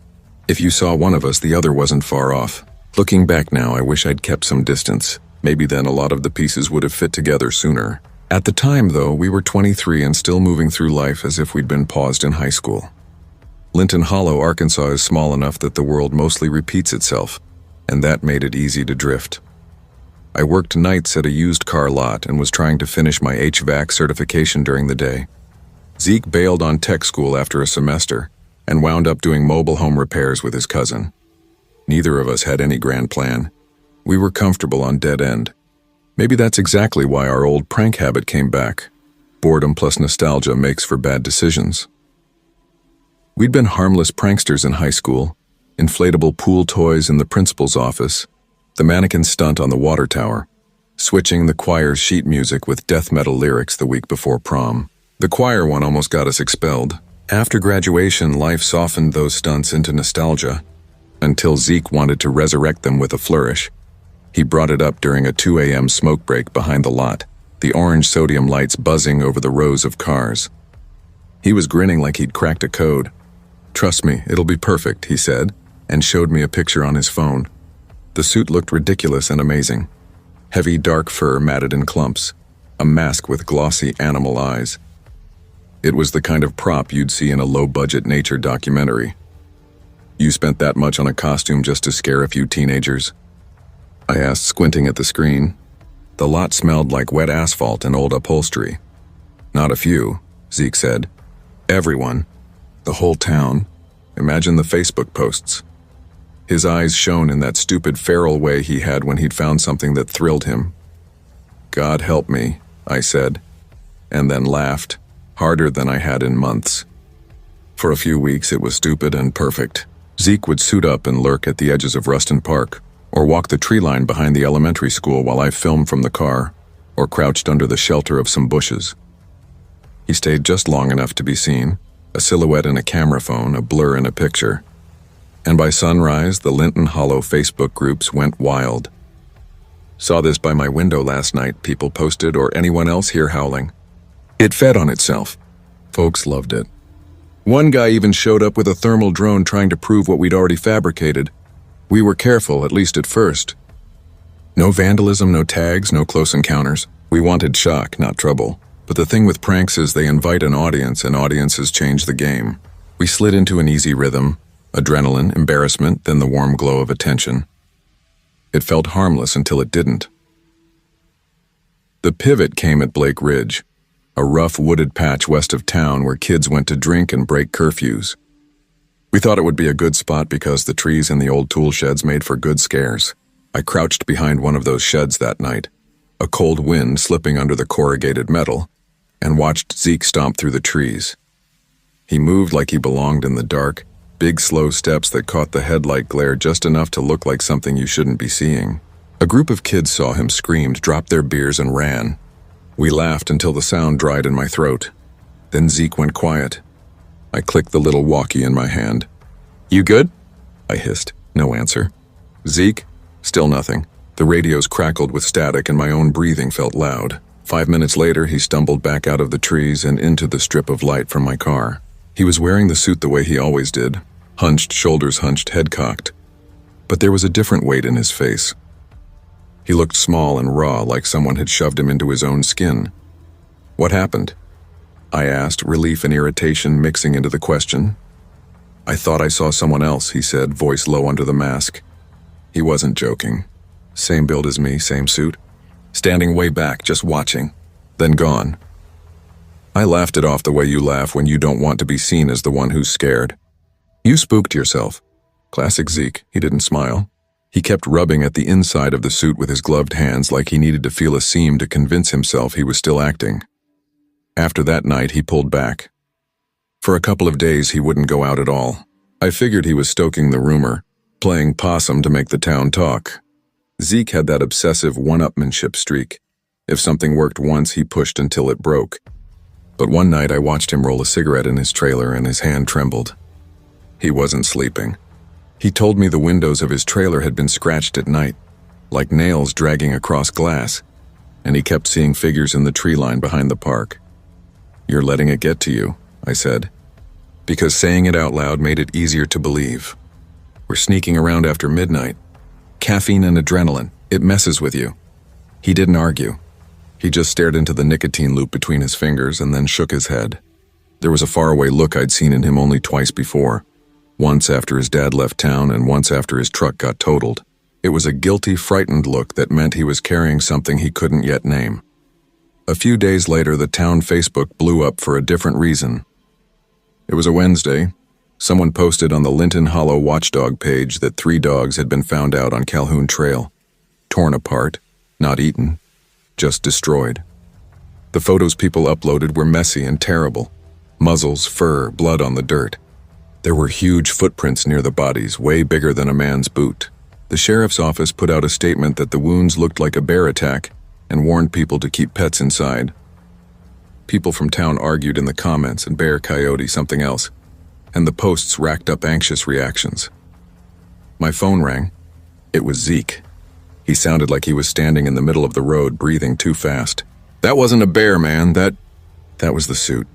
If you saw one of us, the other wasn't far off. Looking back now, I wish I'd kept some distance. Maybe then a lot of the pieces would have fit together sooner. At the time, though, we were 23 and still moving through life as if we'd been paused in high school. Linton Hollow, Arkansas is small enough that the world mostly repeats itself, and that made it easy to drift. I worked nights at a used car lot and was trying to finish my HVAC certification during the day. Zeke bailed on tech school after a semester and wound up doing mobile home repairs with his cousin. Neither of us had any grand plan. We were comfortable on dead end. Maybe that's exactly why our old prank habit came back. Boredom plus nostalgia makes for bad decisions. We'd been harmless pranksters in high school, inflatable pool toys in the principal's office, the mannequin stunt on the water tower, switching the choir's sheet music with death metal lyrics the week before prom. The choir one almost got us expelled. After graduation, life softened those stunts into nostalgia, until Zeke wanted to resurrect them with a flourish. He brought it up during a 2 a.m. smoke break behind the lot, the orange sodium lights buzzing over the rows of cars. He was grinning like he'd cracked a code. "Trust me, it'll be perfect," he said, and showed me a picture on his phone. The suit looked ridiculous and amazing. Heavy dark fur matted in clumps, a mask with glossy animal eyes. It was the kind of prop you'd see in a low-budget nature documentary. "You spent that much on a costume just to scare a few teenagers?" I asked, squinting at the screen. The lot smelled like wet asphalt and old upholstery. "Not a few," Zeke said. "Everyone. The whole town. Imagine the Facebook posts." His eyes shone in that stupid feral way he had when he'd found something that thrilled him. "God help me," I said, and then laughed, harder than I had in months. For a few weeks it was stupid and perfect. Zeke would suit up and lurk at the edges of Ruston Park, or walk the tree line behind the elementary school while I filmed from the car, or crouched under the shelter of some bushes. He stayed just long enough to be seen, a silhouette in a camera phone, a blur in a picture. And by sunrise, the Linton Hollow Facebook groups went wild. "Saw this by my window last night," people posted, or "anyone else here howling?" It fed on itself. Folks loved it. One guy even showed up with a thermal drone trying to prove what we'd already fabricated. We were careful, at least at first. No vandalism, no tags, no close encounters. We wanted shock, not trouble. But the thing with pranks is they invite an audience, and audiences change the game. We slid into an easy rhythm, adrenaline, embarrassment, then the warm glow of attention. It felt harmless until it didn't. The pivot came at Blake Ridge, a rough wooded patch west of town where kids went to drink and break curfews. We thought it would be a good spot because the trees in the old tool sheds made for good scares. I crouched behind one of those sheds that night, a cold wind slipping under the corrugated metal, and watched Zeke stomp through the trees. He moved like he belonged in the dark, big slow steps that caught the headlight glare just enough to look like something you shouldn't be seeing. A group of kids saw him, screamed, dropped their beers, and ran. We laughed until the sound dried in my throat. Then Zeke went quiet. I clicked the little walkie in my hand. "You good?" I hissed. No answer. "Zeke?" Still nothing. The radios crackled with static and my own breathing felt loud. 5 minutes later, he stumbled back out of the trees and into the strip of light from my car. He was wearing the suit the way he always did, hunched, shoulders hunched, head cocked. But there was a different weight in his face. He looked small and raw, like someone had shoved him into his own skin. "What happened?" I asked, relief and irritation mixing into the question. "I thought I saw someone else," he said, voice low under the mask. He wasn't joking. Same build as me, same suit. Standing way back, just watching. Then gone. I laughed it off the way you laugh when you don't want to be seen as the one who's scared. "You spooked yourself." Classic Zeke. He didn't smile. He kept rubbing at the inside of the suit with his gloved hands like he needed to feel a seam to convince himself he was still acting. After that night, he pulled back. For a couple of days, he wouldn't go out at all. I figured he was stoking the rumor, playing possum to make the town talk. Zeke had that obsessive one-upmanship streak. If something worked once, he pushed until it broke. But one night, I watched him roll a cigarette in his trailer and his hand trembled. He wasn't sleeping. He told me the windows of his trailer had been scratched at night, like nails dragging across glass, and he kept seeing figures in the tree line behind the park. "You're letting it get to you," I said, because saying it out loud made it easier to believe. We're sneaking around after midnight. Caffeine and adrenaline, it messes with you. He didn't argue. He just stared into the nicotine loop between his fingers and then shook his head. There was a faraway look I'd seen in him only twice before. Once after his dad left town and once after his truck got totaled. It was a guilty, frightened look that meant he was carrying something he couldn't yet name. A few days later, the town Facebook blew up for a different reason. It was a Wednesday. Someone posted on the Linton Hollow Watchdog page that 3 dogs had been found out on Calhoun Trail. Torn apart, not eaten, just destroyed. The photos people uploaded were messy and terrible. Muzzles, fur, blood on the dirt. There were huge footprints near the bodies, way bigger than a man's boot. The sheriff's office put out a statement that the wounds looked like a bear attack and warned people to keep pets inside. People from town argued in the comments, and bear, coyote, something else, and the posts racked up anxious reactions. My phone rang. It was Zeke. He sounded like he was standing in the middle of the road, breathing too fast. "That wasn't a bear, man. That was the suit,"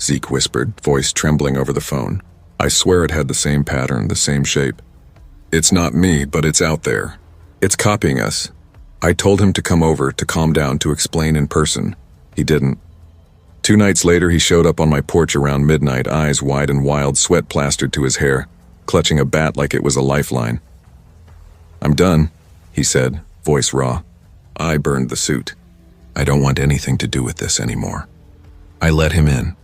Zeke whispered, voice trembling over the phone. "I swear it had the same pattern, the same shape. It's not me, but it's out there. It's copying us." I told him to come over, to calm down, to explain in person. He didn't. 2 nights later, he showed up on my porch around midnight, eyes wide and wild, sweat plastered to his hair, clutching a bat like it was a lifeline. "I'm done," he said, voice raw. "I burned the suit. I don't want anything to do with this anymore." I let him in.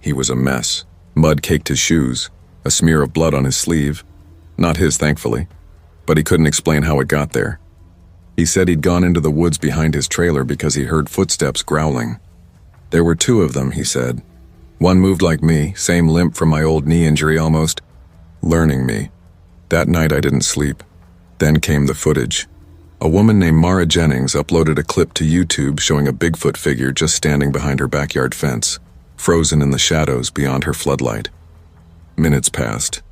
He was a mess. Mud caked his shoes, a smear of blood on his sleeve. Not his, thankfully, but he couldn't explain how it got there. He said he'd gone into the woods behind his trailer because he heard footsteps growling. There were 2 of them, he said. One moved like me, same limp from my old knee injury almost, learning me. That night I didn't sleep. Then came the footage. A woman named Mara Jennings uploaded a clip to YouTube showing a Bigfoot figure just standing behind her backyard fence, frozen in the shadows beyond her floodlight. Minutes passed.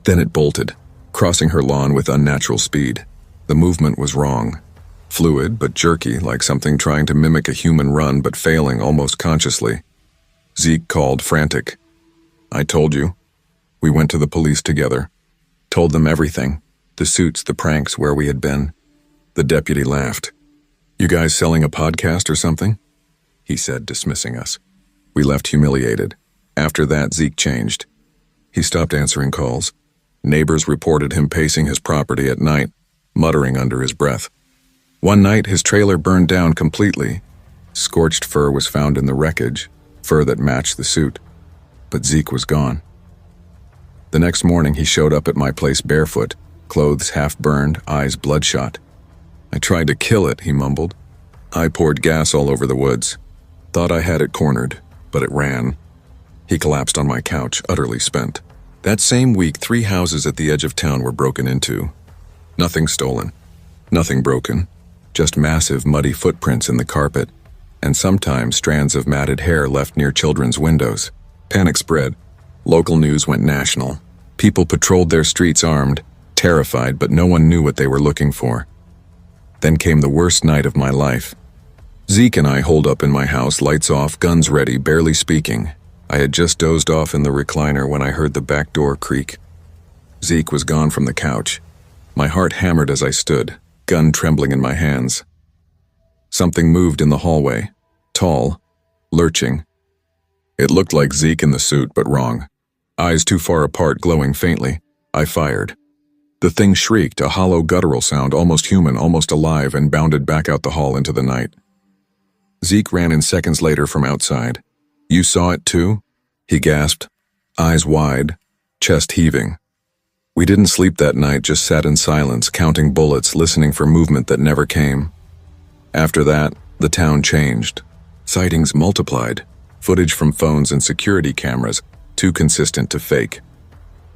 Then it bolted, crossing her lawn with unnatural speed. The movement was wrong. Fluid but jerky, like something trying to mimic a human run but failing almost consciously. Zeke called, frantic. "I told you." We went to the police together. Told them everything. The suits, the pranks, where we had been. The deputy laughed. "You guys selling a podcast or something?" he said, dismissing us. We left humiliated. After that, Zeke changed. He stopped answering calls. Neighbors reported him pacing his property at night, muttering under his breath. One night, his trailer burned down completely. Scorched fur was found in the wreckage, fur that matched the suit. But Zeke was gone. The next morning, he showed up at my place barefoot, clothes half burned, eyes bloodshot. "I tried to kill it," he mumbled. "I poured gas all over the woods. Thought I had it cornered, but it ran." He collapsed on my couch, utterly spent. That same week, 3 houses at the edge of town were broken into. Nothing stolen. Nothing broken. Just massive, muddy footprints in the carpet, and sometimes strands of matted hair left near children's windows. Panic spread. Local news went national. People patrolled their streets armed, terrified, but no one knew what they were looking for. Then came the worst night of my life. Zeke and I holed up in my house, lights off, guns ready, barely speaking. I had just dozed off in the recliner when I heard the back door creak. Zeke was gone from the couch. My heart hammered as I stood, gun trembling in my hands. Something moved in the hallway, tall, lurching. It looked like Zeke in the suit, but wrong. Eyes too far apart, glowing faintly. I fired. The thing shrieked, a hollow guttural sound, almost human, almost alive, and bounded back out the hall into the night. Zeke ran in seconds later from outside. "You saw it too?" he gasped, eyes wide, chest heaving. We didn't sleep that night, just sat in silence, counting bullets, listening for movement that never came. After that, the town changed. Sightings multiplied. Footage from phones and security cameras, too consistent to fake.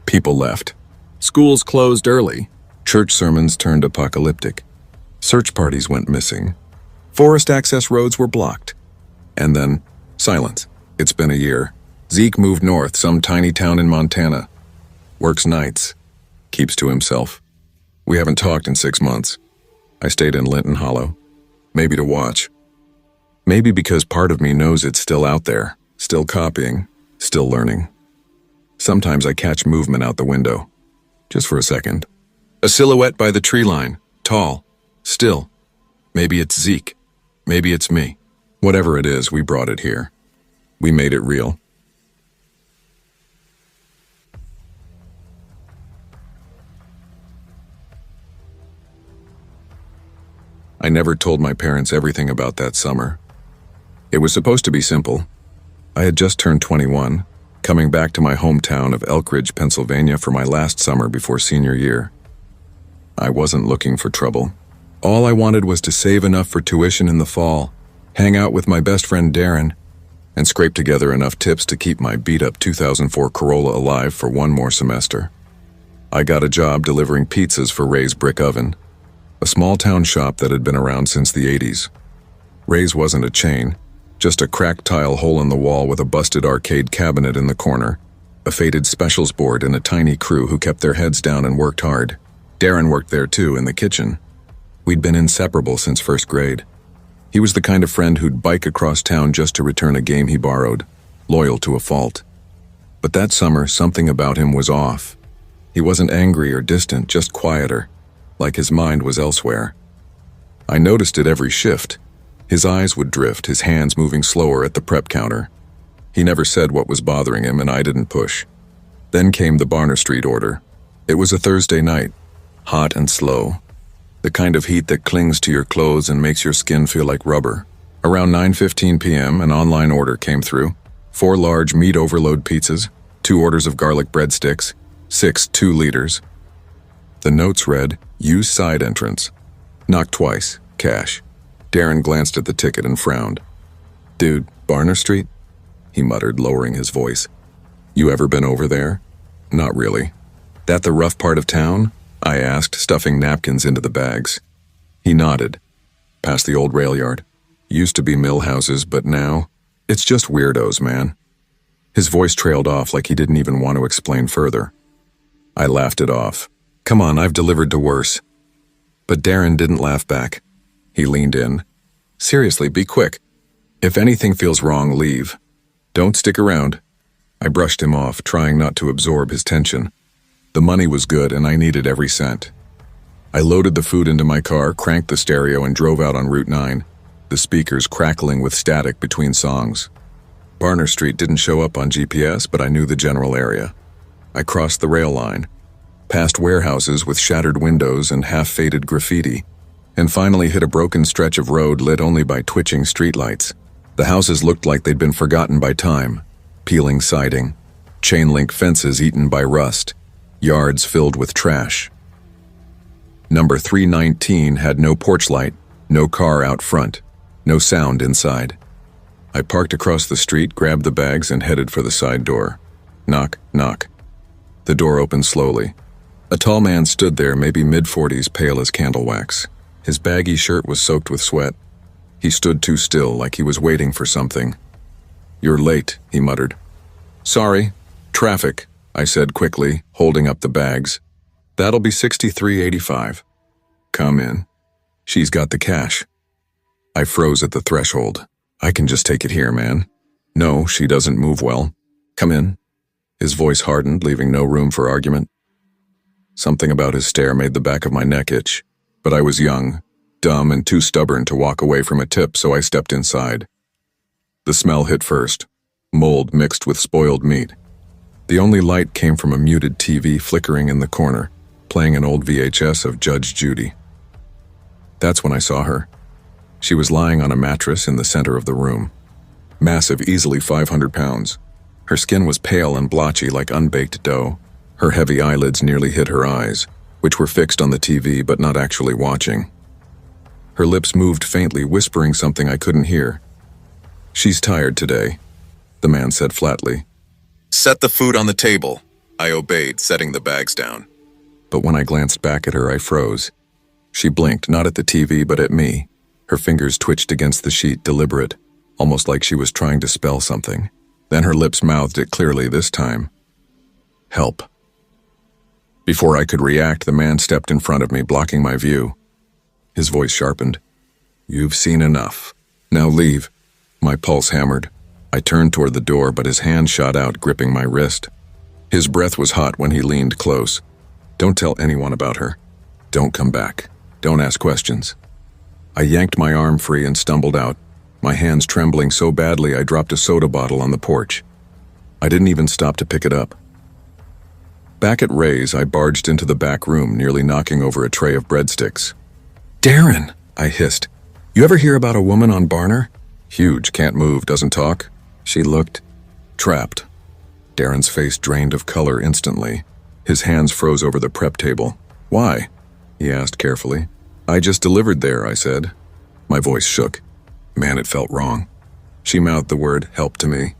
People left. Schools closed early. Church sermons turned apocalyptic. Search parties went missing. Forest access roads were blocked. And then, silence. It's been a year. Zeke moved north, some tiny town in Montana. Works nights. Keeps to himself. We haven't talked in 6 months. I stayed in Linton Hollow. Maybe to watch. Maybe because part of me knows it's still out there, still copying, still learning. Sometimes I catch movement out the window. Just for a second. A silhouette by the tree line, tall, still. Maybe it's Zeke. Maybe it's me. Whatever it is, we brought it here. We made it real. I never told my parents everything about that summer. It was supposed to be simple. I had just turned 21, coming back to my hometown of Elk Ridge, Pennsylvania for my last summer before senior year. I wasn't looking for trouble. All I wanted was to save enough for tuition in the fall, hang out with my best friend Darren, and scrape together enough tips to keep my beat-up 2004 Corolla alive for one more semester. I got a job delivering pizzas for Ray's Brick Oven, a small-town shop that had been around since the 80s. Ray's wasn't a chain, just a cracked tile hole in the wall with a busted arcade cabinet in the corner, a faded specials board, and a tiny crew who kept their heads down and worked hard. Darren worked there too, in the kitchen. We'd been inseparable since first grade. He was the kind of friend who'd bike across town just to return a game he borrowed, loyal to a fault. But that summer, something about him was off. He wasn't angry or distant, just quieter, like his mind was elsewhere. I noticed it every shift. His eyes would drift, his hands moving slower at the prep counter. He never said what was bothering him, and I didn't push. Then came the Barner Street order. It was a Thursday night, hot and slow. The kind of heat that clings to your clothes and makes your skin feel like rubber. Around 9:15 p.m., an online order came through. 4 large meat overload pizzas, 2 orders of garlic breadsticks, 6 2-liters. The notes read, "Use side entrance. Knock twice. Cash." Darren glanced at the ticket and frowned. "Dude, Barner Street?" he muttered, lowering his voice. "You ever been over there?" "Not really." "That the rough part of town?" I asked, stuffing napkins into the bags. He nodded. "Past the old rail yard. Used to be mill houses, but now, it's just weirdos, man." His voice trailed off like he didn't even want to explain further. I laughed it off. "Come on, I've delivered to worse." But Darren didn't laugh back. He leaned in. "Seriously, be quick. If anything feels wrong, leave. Don't stick around." I brushed him off, trying not to absorb his tension. The money was good, and I needed every cent. I loaded the food into my car, cranked the stereo, and drove out on Route 9, the speakers crackling with static between songs. Barner Street didn't show up on GPS, but I knew the general area. I crossed the rail line, past warehouses with shattered windows and half-faded graffiti, and finally hit a broken stretch of road lit only by twitching streetlights. The houses looked like they'd been forgotten by time. Peeling siding, chain-link fences eaten by rust, yards filled with trash. Number 319 had no porch light, no car out front, no sound inside. I parked across the street, grabbed the bags, and headed for the side door. Knock, knock. The door opened slowly. A tall man stood there, maybe mid-40s, pale as candle wax. His baggy shirt was soaked with sweat. He stood too still, like he was waiting for something. "You're late," he muttered. "Sorry. Traffic," I said quickly, holding up the bags. "That'll be $63.85. "Come in. She's got the cash." I froze at the threshold. "I can just take it here, man." "No, she doesn't move well. Come in." His voice hardened, leaving no room for argument. Something about his stare made the back of my neck itch, but I was young, dumb, and too stubborn to walk away from a tip, so I stepped inside. The smell hit first, mold mixed with spoiled meat. The only light came from a muted TV flickering in the corner, playing an old VHS of Judge Judy. That's when I saw her. She was lying on a mattress in the center of the room. Massive, easily 500 pounds. Her skin was pale and blotchy like unbaked dough. Her heavy eyelids nearly hid her eyes, which were fixed on the TV but not actually watching. Her lips moved faintly, whispering something I couldn't hear. "She's tired today," the man said flatly. "Set the food on the table." I obeyed, setting the bags down. But when I glanced back at her, I froze. She blinked, not at the TV, but at me. Her fingers twitched against the sheet, deliberate, almost like she was trying to spell something. Then her lips mouthed it clearly this time. "Help." Before I could react, the man stepped in front of me, blocking my view. His voice sharpened. "You've seen enough. Now leave." My pulse hammered. I turned toward the door, but his hand shot out, gripping my wrist. His breath was hot when he leaned close. "Don't tell anyone about her. Don't come back. Don't ask questions. I yanked my arm free and stumbled out, my hands trembling so badly I dropped a soda bottle on the porch. I didn't even stop to pick it up. Back at Ray's, I barged into the back room, nearly knocking over a tray of breadsticks. "Darren!" I hissed. "You ever hear about a woman on Barner? Huge, can't move, doesn't talk." She looked trapped. Darren's face drained of color instantly. His hands froze over the prep table. "Why?" he asked carefully. "I just delivered there," I said. My voice shook. Man, it felt wrong. She mouthed the word help to me.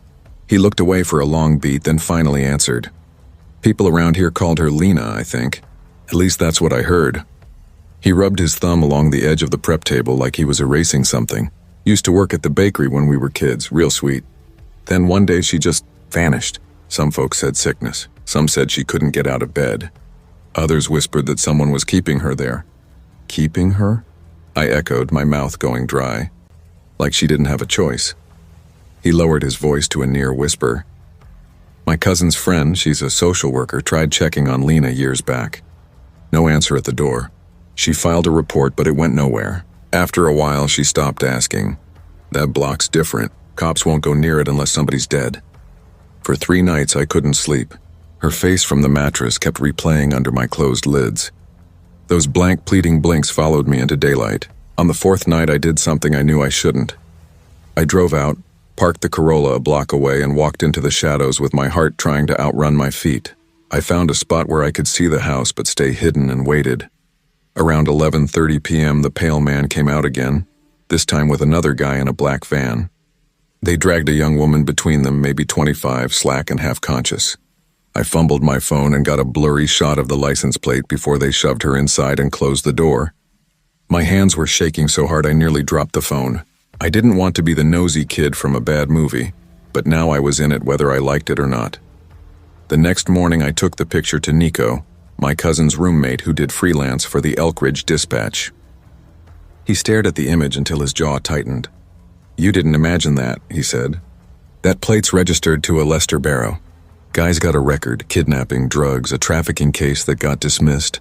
He looked away for a long beat, then finally answered. "People around here called her Lena, I think. At least that's what I heard." He rubbed his thumb along the edge of the prep table like he was erasing something. "Used to work at the bakery when we were kids, real sweet. Then one day she just vanished. Some folks said sickness. Some said she couldn't get out of bed. Others whispered that someone was keeping her there." "Keeping her?" I echoed, my mouth going dry. Like she didn't have a choice. He lowered his voice to a near whisper. "My cousin's friend, she's a social worker, tried checking on Lena years back. No answer at the door. She filed a report, but it went nowhere. After a while, she stopped asking. That block's different. Cops won't go near it unless somebody's dead." For 3 nights, I couldn't sleep. Her face from the mattress kept replaying under my closed lids. Those blank, pleading blinks followed me into daylight. On the 4th night, I did something I knew I shouldn't. I drove out, parked the Corolla a block away, and walked into the shadows with my heart trying to outrun my feet. I found a spot where I could see the house but stay hidden and waited. Around 11:30 p.m., the pale man came out again, this time with another guy in a black van. They dragged a young woman between them, maybe 25, slack and half-conscious. I fumbled my phone and got a blurry shot of the license plate before they shoved her inside and closed the door. My hands were shaking so hard I nearly dropped the phone. I didn't want to be the nosy kid from a bad movie, but now I was in it whether I liked it or not. The next morning I took the picture to Nico, my cousin's roommate who did freelance for the Elk Ridge Dispatch. He stared at the image until his jaw tightened. "You didn't imagine that," he said. "That plate's registered to a Lester Barrow. Guy's got a record, kidnapping, drugs, a trafficking case that got dismissed.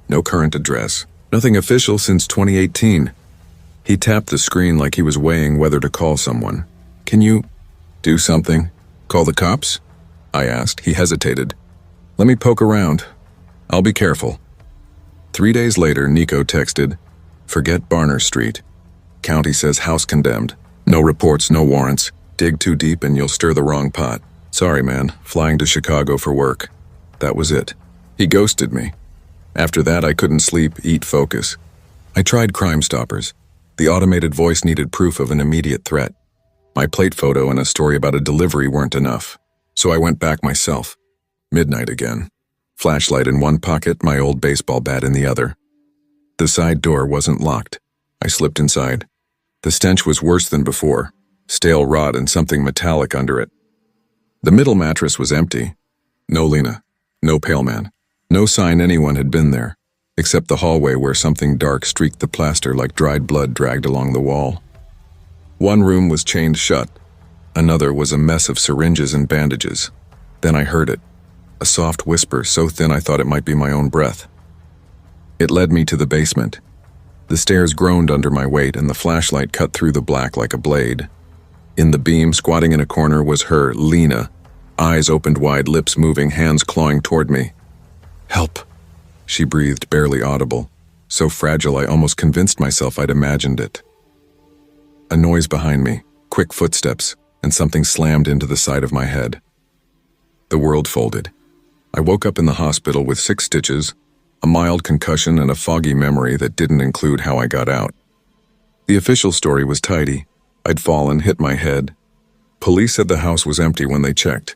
No current address. Nothing official since 2018. He tapped the screen like he was weighing whether to call someone. "Can you do something? Call the cops?" I asked. He hesitated. "Let me poke around. I'll be careful." 3 days later, Nico texted, "Forget Barner Street. County says house condemned. No reports, no warrants. Dig too deep and you'll stir the wrong pot. Sorry, man. Flying to Chicago for work." That was it. He ghosted me. After that, I couldn't sleep, eat, focus. I tried Crime Stoppers. The automated voice needed proof of an immediate threat. My plate photo and a story about a delivery weren't enough. So I went back myself. Midnight again. Flashlight in one pocket, my old baseball bat in the other. The side door wasn't locked. I slipped inside. The stench was worse than before. Stale rot and something metallic under it. The middle mattress was empty. No Lena. No pale man. No sign anyone had been there, except the hallway where something dark streaked the plaster like dried blood dragged along the wall. One room was chained shut. Another was a mess of syringes and bandages. Then I heard it. A soft whisper so thin I thought it might be my own breath. It led me to the basement. The stairs groaned under my weight and the flashlight cut through the black like a blade. In the beam, squatting in a corner, was her, Lena. Eyes opened wide, lips moving, hands clawing toward me. "Help," she breathed, barely audible. So fragile I almost convinced myself I'd imagined it. A noise behind me, quick footsteps, and something slammed into the side of my head. The world folded. I woke up in the hospital with 6 stitches, a mild concussion, and a foggy memory that didn't include how I got out. The official story was tidy. I'd fallen, hit my head. Police said the house was empty when they checked.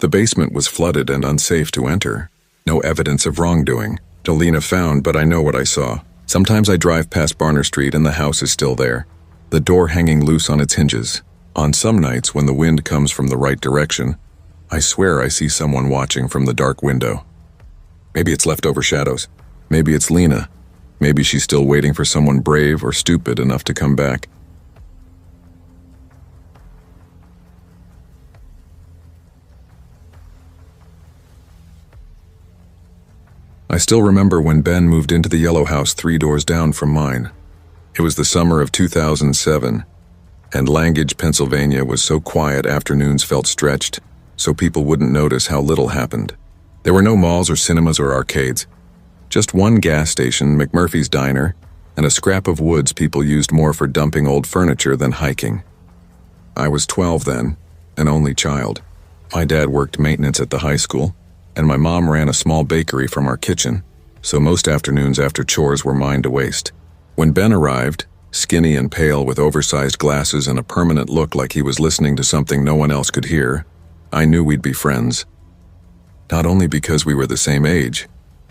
The basement was flooded and unsafe to enter. No evidence of wrongdoing. Delina found, but I know what I saw. Sometimes I drive past Barner Street and the house is still there, the door hanging loose on its hinges. On some nights, when the wind comes from the right direction, I swear I see someone watching from the dark window. Maybe it's leftover shadows. Maybe it's Lena. Maybe she's still waiting for someone brave or stupid enough to come back. I still remember when Ben moved into the yellow house 3 doors down from mine. It was the summer of 2007, and Langage, Pennsylvania was so quiet afternoons felt stretched, so people wouldn't notice how little happened. There were no malls or cinemas or arcades. Just one gas station, McMurphy's Diner, and a scrap of woods people used more for dumping old furniture than hiking. I was 12 then, an only child. My dad worked maintenance at the high school, and my mom ran a small bakery from our kitchen, so most afternoons after chores were mine to waste. When Ben arrived, skinny and pale with oversized glasses and a permanent look like he was listening to something no one else could hear, I knew we'd be friends. Not only because we were the same age,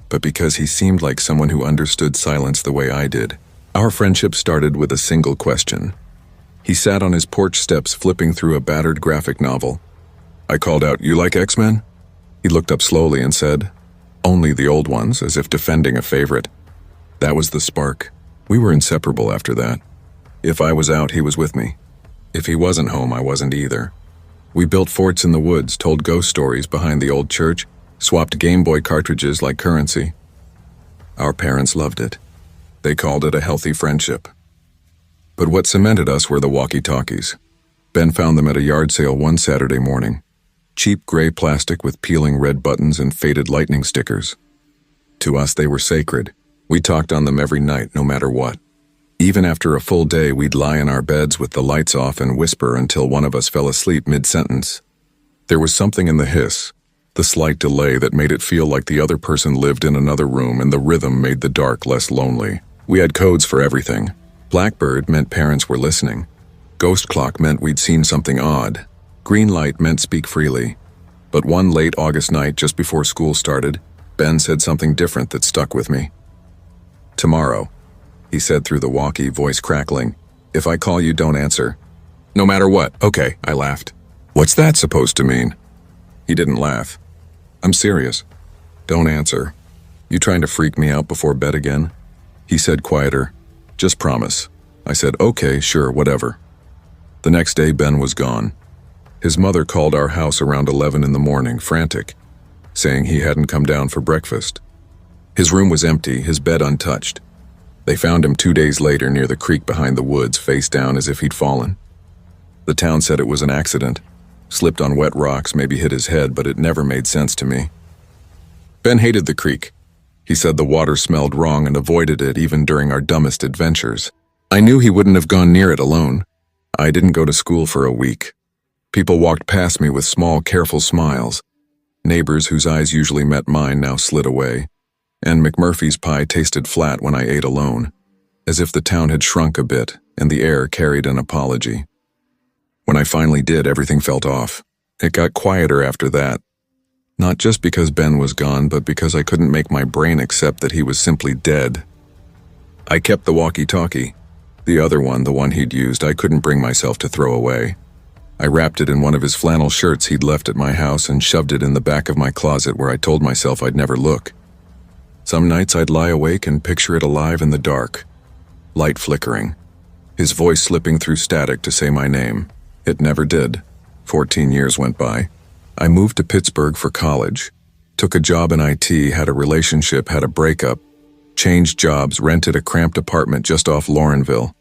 but because he seemed like someone who understood silence the way I did. Our friendship started with a single question. He sat on his porch steps flipping through a battered graphic novel. I called out, "You like X-Men?" He looked up slowly and said, "Only the old ones," as if defending a favorite. That was the spark. We were inseparable after that. If I was out, he was with me. If he wasn't home, I wasn't either. We built forts in the woods, told ghost stories behind the old church, swapped Game Boy cartridges like currency. Our parents loved it. They called it a healthy friendship. But what cemented us were the walkie-talkies. Ben found them at a yard sale one Saturday morning. Cheap gray plastic with peeling red buttons and faded lightning stickers. To us, they were sacred. We talked on them every night, no matter what. Even after a full day, we'd lie in our beds with the lights off and whisper until one of us fell asleep mid-sentence. There was something in the hiss, the slight delay that made it feel like the other person lived in another room, and the rhythm made the dark less lonely. We had codes for everything. Blackbird meant parents were listening. Ghost clock meant we'd seen something odd. Green light meant speak freely. But one late August night just before school started, Ben said something different that stuck with me. "Tomorrow," he said through the walkie, voice crackling. "If I call you, don't answer." "No matter what." "Okay," I laughed. "What's that supposed to mean?" He didn't laugh. "I'm serious. Don't answer. You trying to freak me out before bed again?" He said quieter, "Just promise." I said, "Okay, sure, whatever." The next day, Ben was gone. His mother called our house around 11 in the morning, frantic, saying he hadn't come down for breakfast. His room was empty, his bed untouched. They found him 2 days later near the creek behind the woods, face down as if he'd fallen. The town said it was an accident. Slipped on wet rocks, maybe hit his head, but it never made sense to me. Ben hated the creek. He said the water smelled wrong and avoided it even during our dumbest adventures. I knew he wouldn't have gone near it alone. I didn't go to school for a week. People walked past me with small, careful smiles. Neighbors whose eyes usually met mine now slid away. And McMurphy's pie tasted flat when I ate alone, as if the town had shrunk a bit and the air carried an apology. When I finally did, everything felt off. It got quieter after that. Not just because Ben was gone, but because I couldn't make my brain accept that he was simply dead. I kept the walkie-talkie. The other one, the one he'd used, I couldn't bring myself to throw away. I wrapped it in one of his flannel shirts he'd left at my house and shoved it in the back of my closet where I told myself I'd never look. Some nights I'd lie awake and picture it alive in the dark. Light flickering. His voice slipping through static to say my name. It never did. 14 years went by. I moved to Pittsburgh for college. Took a job in IT, had a relationship, had a breakup. Changed jobs, rented a cramped apartment just off Laurenville.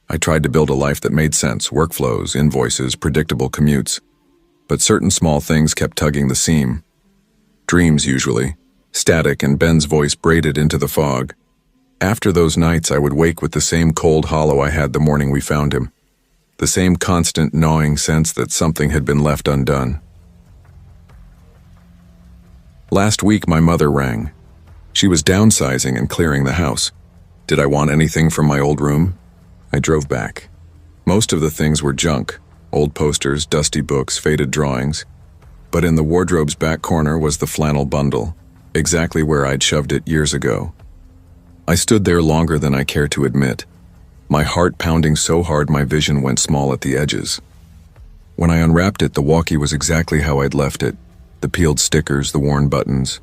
I tried to build a life that made sense, workflows, invoices, predictable commutes. But certain small things kept tugging the seam. Dreams, usually. Static and Ben's voice braided into the fog. After those nights, I would wake with the same cold hollow I had the morning we found him. The same constant gnawing sense that something had been left undone. Last week, my mother rang. She was downsizing and clearing the house. Did I want anything from my old room? I drove back. Most of the things were junk, old posters, dusty books, faded drawings. But in the wardrobe's back corner was the flannel bundle, exactly where I'd shoved it years ago. I stood there longer than I care to admit, my heart pounding so hard my vision went small at the edges. When I unwrapped it, the walkie was exactly how I'd left it, the peeled stickers, the worn buttons.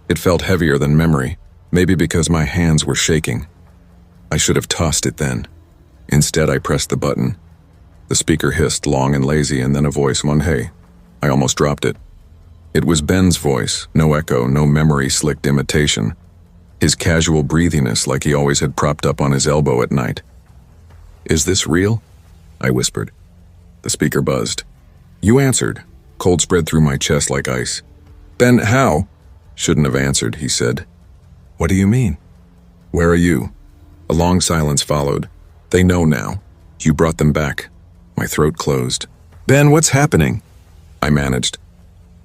It felt heavier than memory, maybe because my hands were shaking. I should have tossed it then. Instead, I pressed the button. The speaker hissed long and lazy, and then a voice won, "Hey." I almost dropped it. It was Ben's voice, no echo, no memory-slicked imitation. His casual breathiness like he always had propped up on his elbow at night. "Is this real?" I whispered. The speaker buzzed. "You answered." Cold spread through my chest like ice. "Ben, how?" "Shouldn't have answered," he said. "What do you mean?" "Where are you?" A long silence followed. "They know now. You brought them back." My throat closed. "Ben, what's happening?" I managed.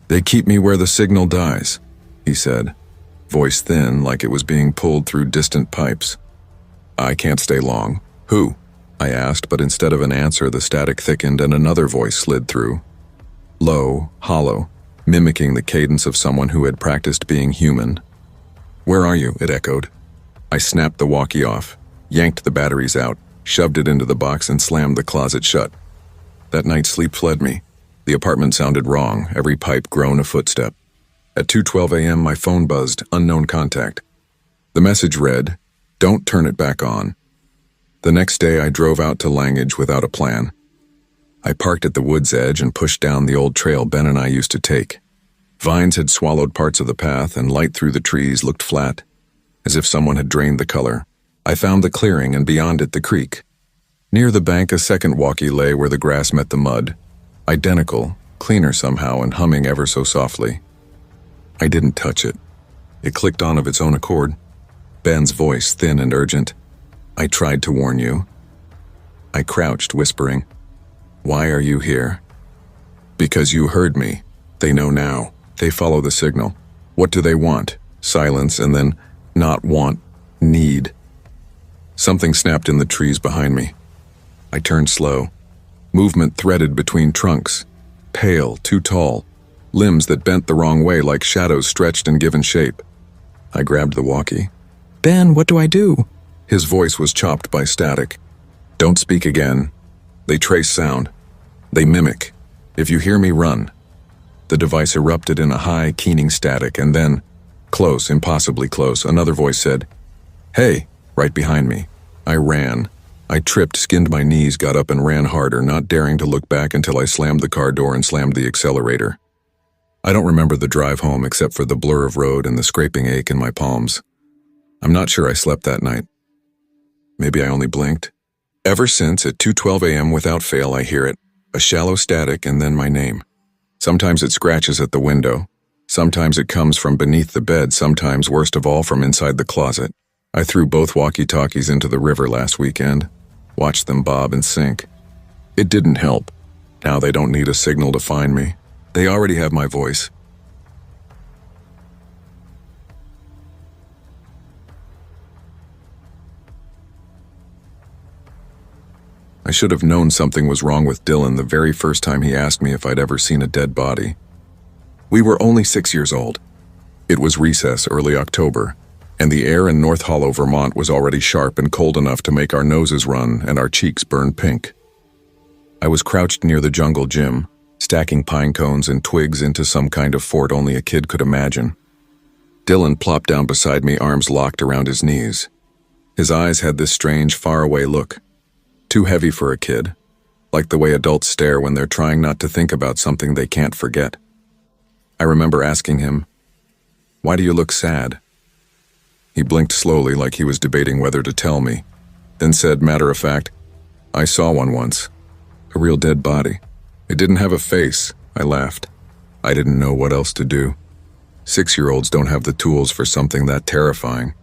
"They keep me where the signal dies," he said, voice thin like it was being pulled through distant pipes. "I can't stay long." "Who?" I asked, but instead of an answer, the static thickened and another voice slid through. Low, hollow, mimicking the cadence of someone who had practiced being human. "Where are you?" it echoed. I snapped the walkie off, yanked the batteries out, shoved it into the box and slammed the closet shut. That night sleep fled me. The apartment sounded wrong, every pipe grown a footstep. At 2:12 a.m. my phone buzzed, unknown contact. The message read, "Don't turn it back on." The next day I drove out to Langage without a plan. I parked at the wood's edge and pushed down the old trail Ben and I used to take. Vines had swallowed parts of the path and light through the trees looked flat, as if someone had drained the color. I found the clearing and beyond it the creek. Near the bank a second walkie lay where the grass met the mud, identical, cleaner somehow and humming ever so softly. I didn't touch it. It clicked on of its own accord. Ben's voice, thin and urgent. "I tried to warn you." I crouched, whispering, "Why are you here?" "Because you heard me. They know now. They follow the signal. What do they want?" Silence and then not want, need. Something snapped in the trees behind me. I turned slow. Movement threaded between trunks. Pale, too tall. Limbs that bent the wrong way like shadows stretched and given shape. I grabbed the walkie. "Ben, what do I do?" His voice was chopped by static. "Don't speak again. They trace sound. They mimic. If you hear me, run." The device erupted in a high, keening static, and then, close, impossibly close, another voice said, "Hey," right behind me. I ran. I tripped, skinned my knees, got up and ran harder, not daring to look back until I slammed the car door and slammed the accelerator. I don't remember the drive home except for the blur of road and the scraping ache in my palms. I'm not sure I slept that night. Maybe I only blinked. Ever since, at 2:12 a.m. without fail, I hear it, a shallow static and then my name. Sometimes it scratches at the window. Sometimes it comes from beneath the bed, sometimes, worst of all, from inside the closet. I threw both walkie-talkies into the river last weekend, watched them bob and sink. It didn't help. Now they don't need a signal to find me. They already have my voice. I should have known something was wrong with Dylan the very first time he asked me if I'd ever seen a dead body. We were only 6 years old. It was recess, early October, and the air in North Hollow, Vermont was already sharp and cold enough to make our noses run and our cheeks burn pink. I was crouched near the jungle gym, stacking pine cones and twigs into some kind of fort only a kid could imagine. Dylan plopped down beside me, arms locked around his knees. His eyes had this strange, faraway look. Too heavy for a kid, like the way adults stare when they're trying not to think about something they can't forget. I remember asking him, "Why do you look sad?" He blinked slowly like he was debating whether to tell me, then said, matter of fact, "I saw one once. A real dead body. It didn't have a face." I laughed. I didn't know what else to do. 6-year-olds don't have the tools for something that terrifying.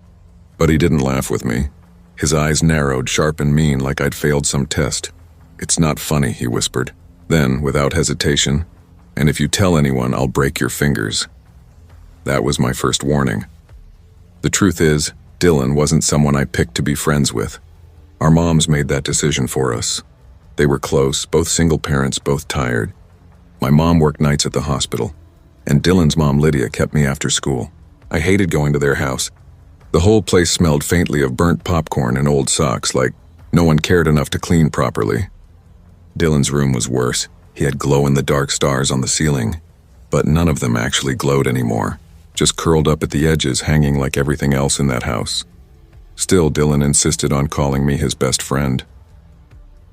But he didn't laugh with me. His eyes narrowed, sharp and mean, like I'd failed some test. "It's not funny," he whispered. Then, without hesitation, "And if you tell anyone, I'll break your fingers." That was my first warning. The truth is, Dylan wasn't someone I picked to be friends with. Our moms made that decision for us. They were close, both single parents, both tired. My mom worked nights at the hospital, and Dylan's mom, Lydia, kept me after school. I hated going to their house. The whole place smelled faintly of burnt popcorn and old socks, like no one cared enough to clean properly. Dylan's room was worse. He had glow-in-the-dark stars on the ceiling, but none of them actually glowed anymore, just curled up at the edges, hanging like everything else in that house. Still, Dylan insisted on calling me his best friend.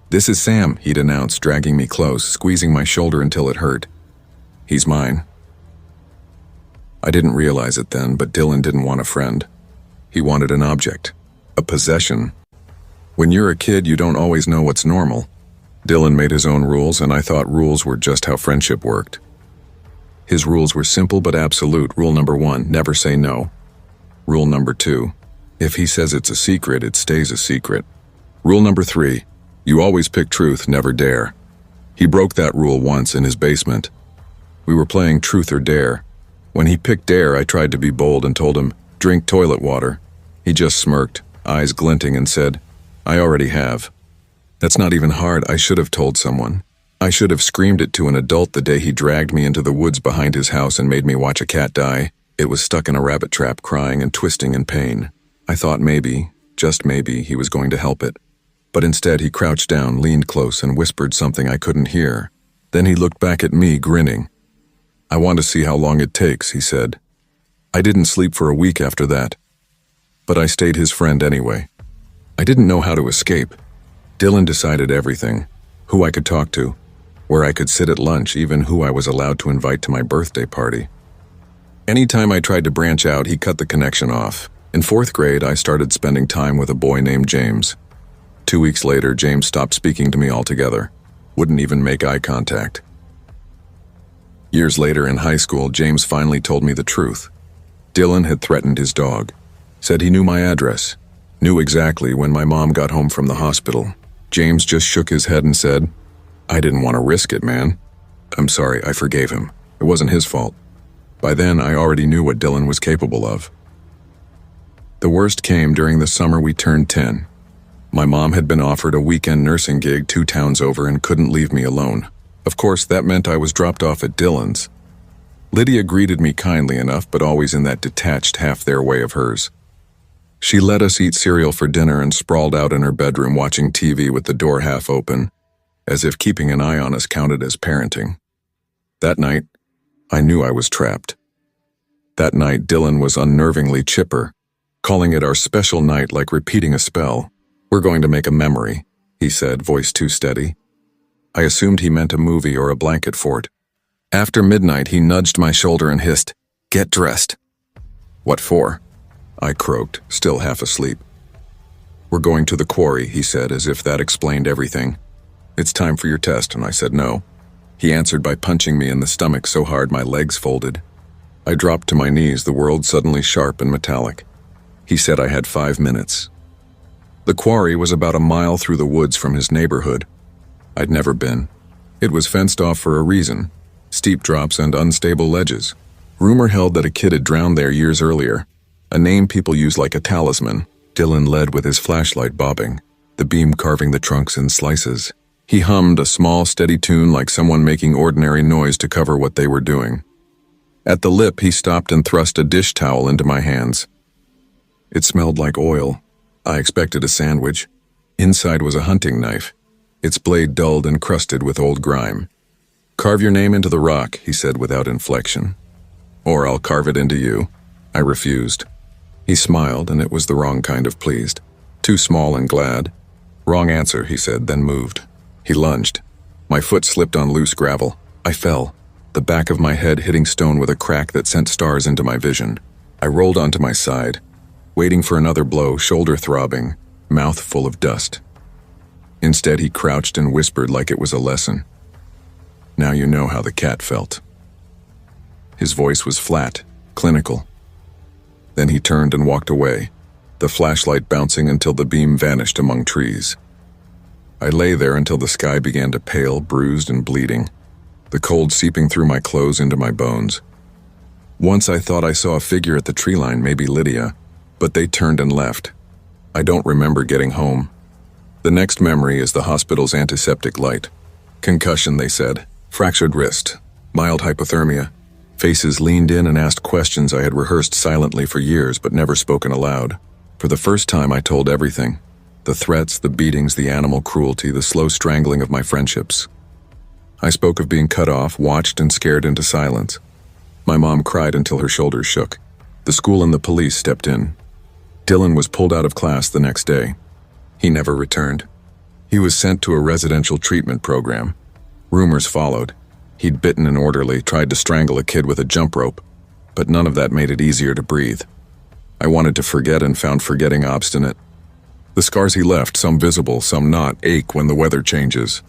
"This is Sam," he'd announced, dragging me close, squeezing my shoulder until it hurt. "He's mine." I didn't realize it then, but Dylan didn't want a friend. He wanted an object, a possession. When you're a kid, you don't always know what's normal. Dylan made his own rules, and I thought rules were just how friendship worked. His rules were simple but absolute. Rule number 1, never say no. Rule number 2, if he says it's a secret, it stays a secret. Rule number 3, you always pick truth, never dare. He broke that rule once in his basement. We were playing truth or dare. When he picked dare, I tried to be bold and told him, drink toilet water. He just smirked, eyes glinting, and said, I already have. That's not even hard. I should have told someone. I should have screamed it to an adult the day he dragged me into the woods behind his house and made me watch a cat die. It was stuck in a rabbit trap, crying and twisting in pain. I thought maybe, just maybe, he was going to help it. But instead he crouched down, leaned close, and whispered something I couldn't hear. Then he looked back at me, grinning. I want to see how long it takes, he said. I didn't sleep for a week after that. But I stayed his friend anyway. I didn't know how to escape. Dylan decided everything. Who I could talk to, where I could sit at lunch, even who I was allowed to invite to my birthday party. Anytime I tried to branch out, he cut the connection off. In 4th grade, I started spending time with a boy named James. 2 weeks later, James stopped speaking to me altogether. Wouldn't even make eye contact. Years later in high school, James finally told me the truth. Dylan had threatened his dog. Said he knew my address. Knew exactly when my mom got home from the hospital. James just shook his head and said, I didn't want to risk it, man. I'm sorry, I forgave him. It wasn't his fault. By then, I already knew what Dylan was capable of. The worst came during the summer we turned 10. My mom had been offered a weekend nursing gig 2 towns over and couldn't leave me alone. Of course, that meant I was dropped off at Dylan's. Lydia greeted me kindly enough, but always in that detached half-there way of hers. She let us eat cereal for dinner and sprawled out in her bedroom watching TV with the door half open, as if keeping an eye on us counted as parenting. That night, I knew I was trapped. That night, Dylan was unnervingly chipper, calling it our special night like repeating a spell. We're going to make a memory, he said, voice too steady. I assumed he meant a movie or a blanket fort. After midnight, he nudged my shoulder and hissed, Get dressed. What for? I croaked, still half asleep. We're going to the quarry, he said, as if that explained everything. It's time for your test, and I said no. He answered by punching me in the stomach so hard my legs folded. I dropped to my knees, the world suddenly sharp and metallic. He said I had 5 minutes. The quarry was about a mile through the woods from his neighborhood. I'd never been. It was fenced off for a reason. Steep drops and unstable ledges. Rumor held that a kid had drowned there years earlier. A name people use like a talisman. Dylan led with his flashlight bobbing, the beam carving the trunks in slices. He hummed a small, steady tune like someone making ordinary noise to cover what they were doing. At the lip, he stopped and thrust a dish towel into my hands. It smelled like oil. I expected a sandwich. Inside was a hunting knife, its blade dulled and crusted with old grime. Carve your name into the rock, he said without inflection. Or I'll carve it into you. I refused. He smiled, and it was the wrong kind of pleased. Too small and glad. Wrong answer, he said, then moved. He lunged. My foot slipped on loose gravel. I fell, the back of my head hitting stone with a crack that sent stars into my vision. I rolled onto my side, waiting for another blow, shoulder throbbing, mouth full of dust. Instead, he crouched and whispered like it was a lesson. Now you know how the cat felt. His voice was flat, clinical. Then he turned and walked away, the flashlight bouncing until the beam vanished among trees. I lay there until the sky began to pale, bruised and bleeding, the cold seeping through my clothes into my bones. Once I thought I saw a figure at the tree line, maybe Lydia, but they turned and left. I don't remember getting home. The next memory is the hospital's antiseptic light. Concussion, they said. Fractured wrist. Mild hypothermia. Faces leaned in and asked questions I had rehearsed silently for years but never spoken aloud. For the first time, I told everything. The threats, the beatings, the animal cruelty, the slow strangling of my friendships. I spoke of being cut off, watched and scared into silence. My mom cried until her shoulders shook. The school and the police stepped in. Dylan was pulled out of class the next day. He never returned. He was sent to a residential treatment program. Rumors followed. He'd bitten an orderly, tried to strangle a kid with a jump rope. but none of that made it easier to breathe. I wanted to forget and found forgetting obstinate. The scars he left, some visible, some not, ache when the weather changes.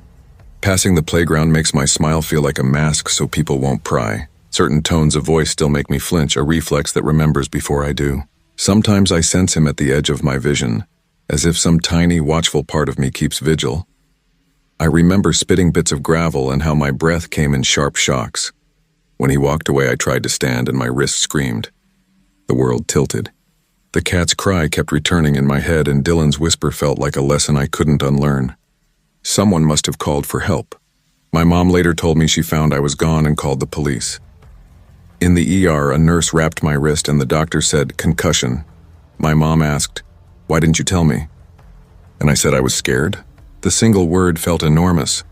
Passing the playground makes my smile feel like a mask so people won't pry. Certain tones of voice still make me flinch, a reflex that remembers before I do. Sometimes I sense him at the edge of my vision, as if some tiny, watchful part of me keeps vigil. I remember spitting bits of gravel and how my breath came in sharp shocks. When he walked away, I tried to stand and my wrist screamed. The world tilted. The cat's cry kept returning in my head, and Dylan's whisper felt like a lesson I couldn't unlearn. Someone must have called for help. My mom later told me she found I was gone and called the police. In the ER, a nurse wrapped my wrist and the doctor said, concussion. My mom asked, why didn't you tell me? And I said I was scared. The single word felt enormous.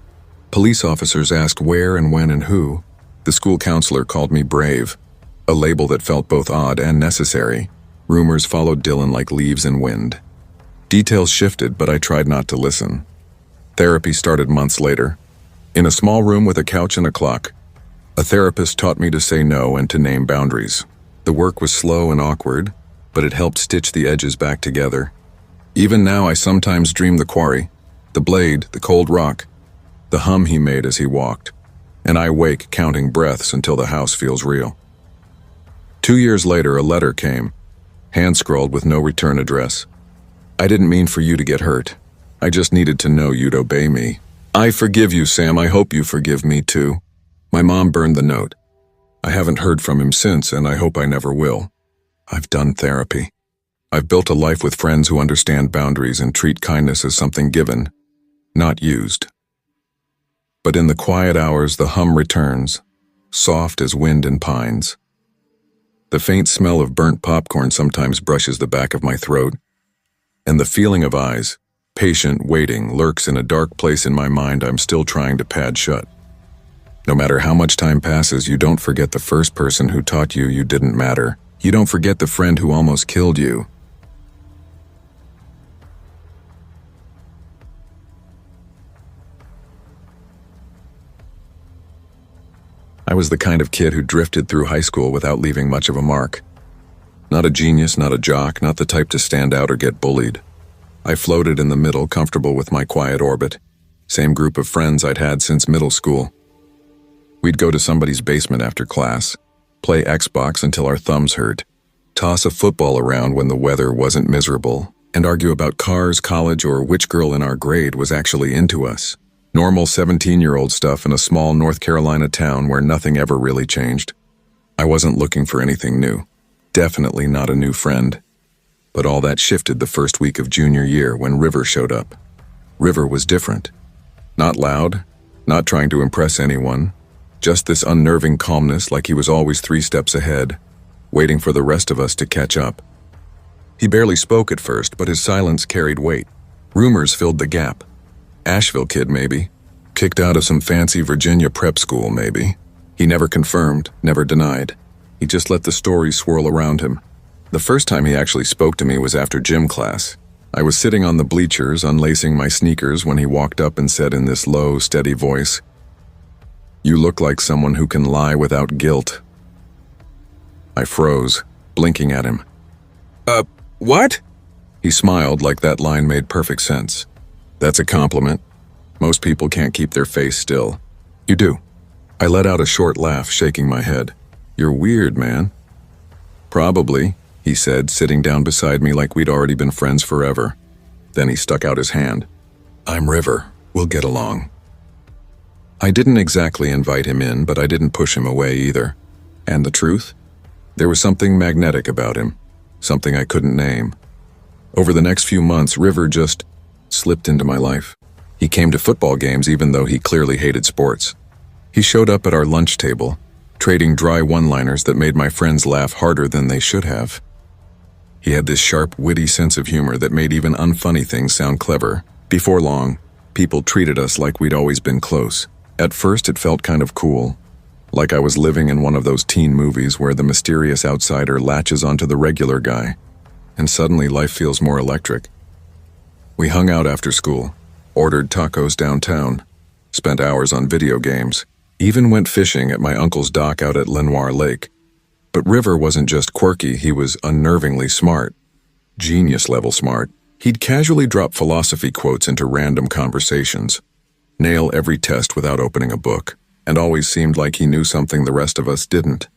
Police officers asked where and when and who. The school counselor called me brave, a label that felt both odd and necessary. Rumors followed Dylan like leaves in wind. Details shifted, but I tried not to listen. Therapy started months later. In a small room with a couch and a clock, a therapist taught me to say no and to name boundaries. The work was slow and awkward, but it helped stitch the edges back together. Even now, I sometimes dream the quarry, the blade, the cold rock, the hum he made as he walked, and I wake counting breaths until the house feels real. 2 years later, a letter came, hand-scrawled with no return address. I didn't mean for you to get hurt. I just needed to know you'd obey me. I forgive you, Sam. I hope you forgive me, too. My mom burned the note. I haven't heard from him since, and I hope I never will. I've done therapy. I've built a life with friends who understand boundaries and treat kindness as something given, not used. But in the quiet hours, the hum returns, soft as wind in pines. The faint smell of burnt popcorn sometimes brushes the back of my throat, and the feeling of eyes, patient, waiting, lurks in a dark place in my mind I'm still trying to pad shut. No matter how much time passes, you don't forget the first person who taught you you didn't matter. You don't forget the friend who almost killed you. I was the kind of kid who drifted through high school without leaving much of a mark. Not a genius, not a jock, not the type to stand out or get bullied. I floated in the middle, comfortable with my quiet orbit. Same group of friends I'd had since middle school. We'd go to somebody's basement after class, play Xbox until our thumbs hurt, toss a football around when the weather wasn't miserable, and argue about cars, college, or which girl in our grade was actually into us. Normal 17-year-old stuff in a small North Carolina town where nothing ever really changed. I wasn't looking for anything new. Definitely not a new friend. But all that shifted the first week of junior year when River showed up. River was different. Not loud, not trying to impress anyone, just this unnerving calmness like he was always 3 steps ahead, waiting for the rest of us to catch up. He barely spoke at first, but his silence carried weight. Rumors filled the gap. Asheville kid, maybe. Kicked out of some fancy Virginia prep school, maybe. He never confirmed, never denied. He just let the stories swirl around him. The first time he actually spoke to me was after gym class. I was sitting on the bleachers, unlacing my sneakers, when he walked up and said in this low, steady voice, "You look like someone who can lie without guilt." I froze, blinking at him. What? He smiled like that line made perfect sense. That's a compliment. Most people can't keep their face still. You do. I let out a short laugh, shaking my head. You're weird, man. Probably, he said, sitting down beside me like we'd already been friends forever. Then he stuck out his hand. I'm River. We'll get along. I didn't exactly invite him in, but I didn't push him away either. And the truth? There was something magnetic about him, something I couldn't name. Over the next few months, River just slipped into my life. He came to football games even though he clearly hated sports. He showed up at our lunch table, trading dry one-liners that made my friends laugh harder than they should have. He had this sharp, witty sense of humor that made even unfunny things sound clever. Before long, people treated us like we'd always been close. At first, it felt kind of cool, like I was living in one of those teen movies where the mysterious outsider latches onto the regular guy, and suddenly life feels more electric. We hung out after school, ordered tacos downtown, spent hours on video games, even went fishing at my uncle's dock out at Lenoir Lake. But River wasn't just quirky, he was unnervingly smart. Genius-level smart. He'd casually drop philosophy quotes into random conversations, nail every test without opening a book, and always seemed like he knew something the rest of us didn't.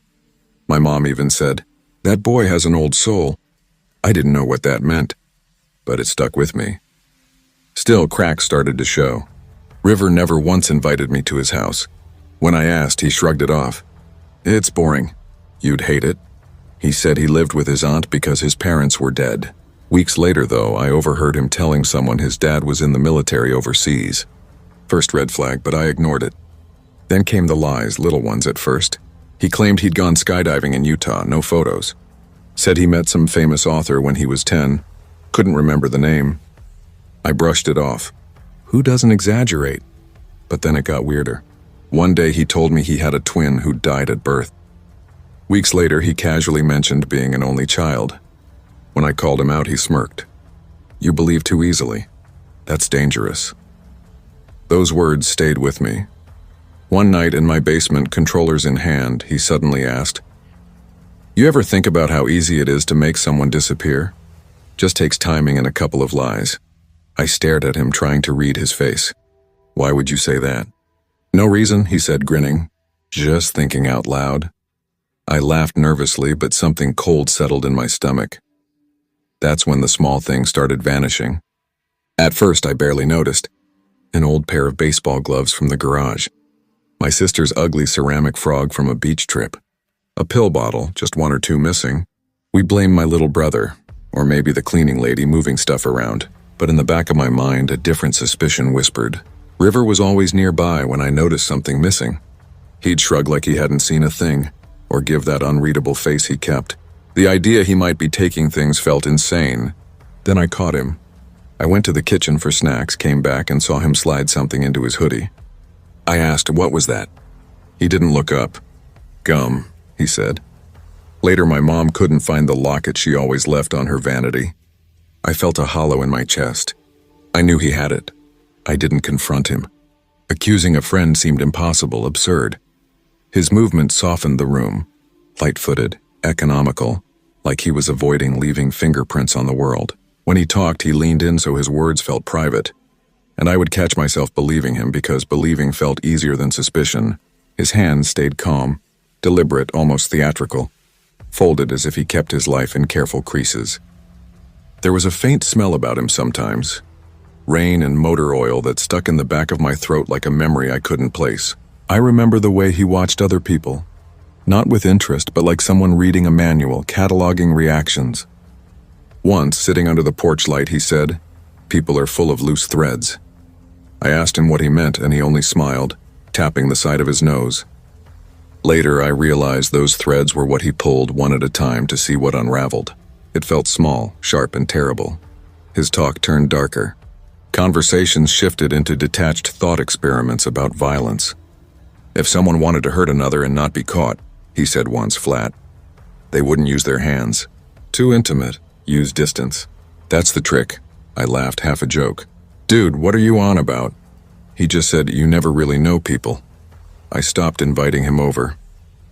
My mom even said, "That boy has an old soul." I didn't know what that meant, but it stuck with me. Still, cracks started to show. River never once invited me to his house. When I asked, he shrugged it off. "It's boring. You'd hate it." He said he lived with his aunt because his parents were dead. Weeks later, though, I overheard him telling someone his dad was in the military overseas. First red flag, but I ignored it. Then came the lies, little ones at first. He claimed he'd gone skydiving in Utah, no photos. Said he met some famous author when he was 10. Couldn't remember the name. I brushed it off. Who doesn't exaggerate? But then it got weirder. One day he told me he had a twin who died at birth. Weeks later, he casually mentioned being an only child. When I called him out, he smirked. "You believe too easily. That's dangerous." Those words stayed with me. One night in my basement, controllers in hand, he suddenly asked, "You ever think about how easy it is to make someone disappear? Just takes timing and a couple of lies." I stared at him, trying to read his face. "Why would you say that?" "No reason," he said, grinning. "Just thinking out loud." I laughed nervously, but something cold settled in my stomach. That's when the small things started vanishing. At first, I barely noticed. An old pair of baseball gloves from the garage. My sister's ugly ceramic frog from a beach trip. A pill bottle, just one or two missing. We blamed my little brother, or maybe the cleaning lady moving stuff around. But in the back of my mind, a different suspicion whispered. River was always nearby when I noticed something missing. He'd shrug like he hadn't seen a thing, or give that unreadable face he kept. The idea he might be taking things felt insane. Then I caught him. I went to the kitchen for snacks, came back and saw him slide something into his hoodie. I asked, "What was that?" He didn't look up. "Gum," he said. Later, my mom couldn't find the locket she always left on her vanity. I felt a hollow in my chest. I knew he had it. I didn't confront him. Accusing a friend seemed impossible, absurd. His movement softened the room, light-footed, economical, like he was avoiding leaving fingerprints on the world. When he talked, he leaned in so his words felt private, and I would catch myself believing him because believing felt easier than suspicion. His hands stayed calm, deliberate, almost theatrical, folded as if he kept his life in careful creases. There was a faint smell about him sometimes, rain and motor oil that stuck in the back of my throat like a memory I couldn't place. I remember the way he watched other people, not with interest, but like someone reading a manual, cataloging reactions. Once, sitting under the porch light, he said, "People are full of loose threads." I asked him what he meant, and he only smiled, tapping the side of his nose. Later, I realized those threads were what he pulled one at a time to see what unraveled. It felt small, sharp, and terrible. His talk turned darker. Conversations shifted into detached thought experiments about violence. "If someone wanted to hurt another and not be caught," he said once flat, "they wouldn't use their hands. Too intimate. Use distance. That's the trick." I laughed, half a joke. "Dude, what are you on about?" He just said, "You never really know people." I stopped inviting him over.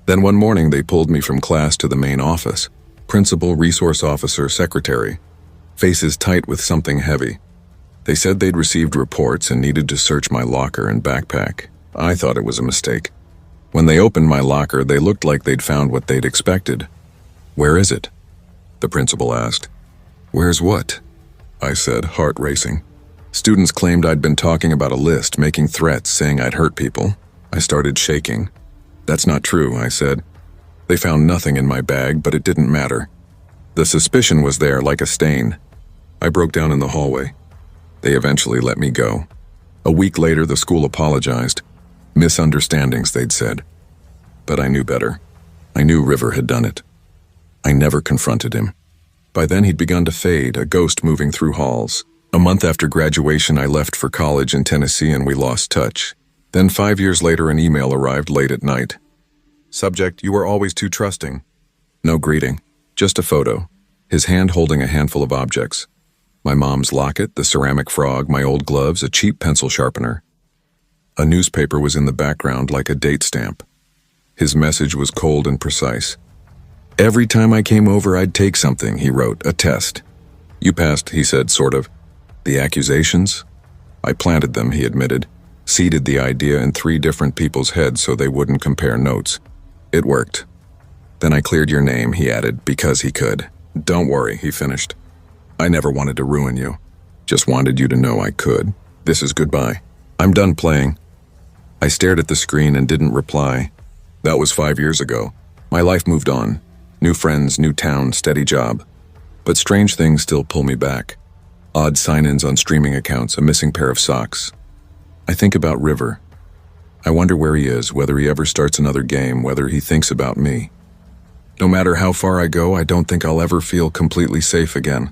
Then one morning they pulled me from class to the main office. Principal, resource officer, secretary. Faces tight with something heavy. They said they'd received reports and needed to search my locker and backpack. I thought it was a mistake. When they opened my locker, they looked like they'd found what they'd expected. "Where is it?" the principal asked. "Where's what?" I said, heart racing. Students claimed I'd been talking about a list, making threats, saying I'd hurt people. I started shaking. "That's not true," I said. "They found nothing in my bag, but it didn't matter. The suspicion was there like a stain." I broke down in the hallway. They eventually let me go. A week later, the school apologized. Misunderstandings, they'd said. But I knew better. I knew River had done it. I never confronted him. By then, he'd begun to fade, a ghost moving through halls. A month after graduation, I left for college in Tennessee and we lost touch. Then 5 years later, an email arrived late at night. Subject, "You were always too trusting." No greeting, just a photo. His hand holding a handful of objects. My mom's locket, the ceramic frog, my old gloves, a cheap pencil sharpener. A newspaper was in the background like a date stamp. His message was cold and precise. Every time I came over, I'd take something, he wrote, a test. You passed, he said, sort of. The accusations? I planted them, he admitted. Seeded the idea in 3 different people's heads so they wouldn't compare notes. It worked. Then I cleared your name, he added, because he could. Don't worry, he finished. I never wanted to ruin you. Just wanted you to know I could. This is goodbye. I'm done playing. I stared at the screen and didn't reply. That was 5 years ago. My life moved on. New friends, new town, steady job. But strange things still pull me back. Odd sign-ins on streaming accounts, a missing pair of socks. I think about River. I wonder where he is, whether he ever starts another game, whether he thinks about me. No matter how far I go, I don't think I'll ever feel completely safe again.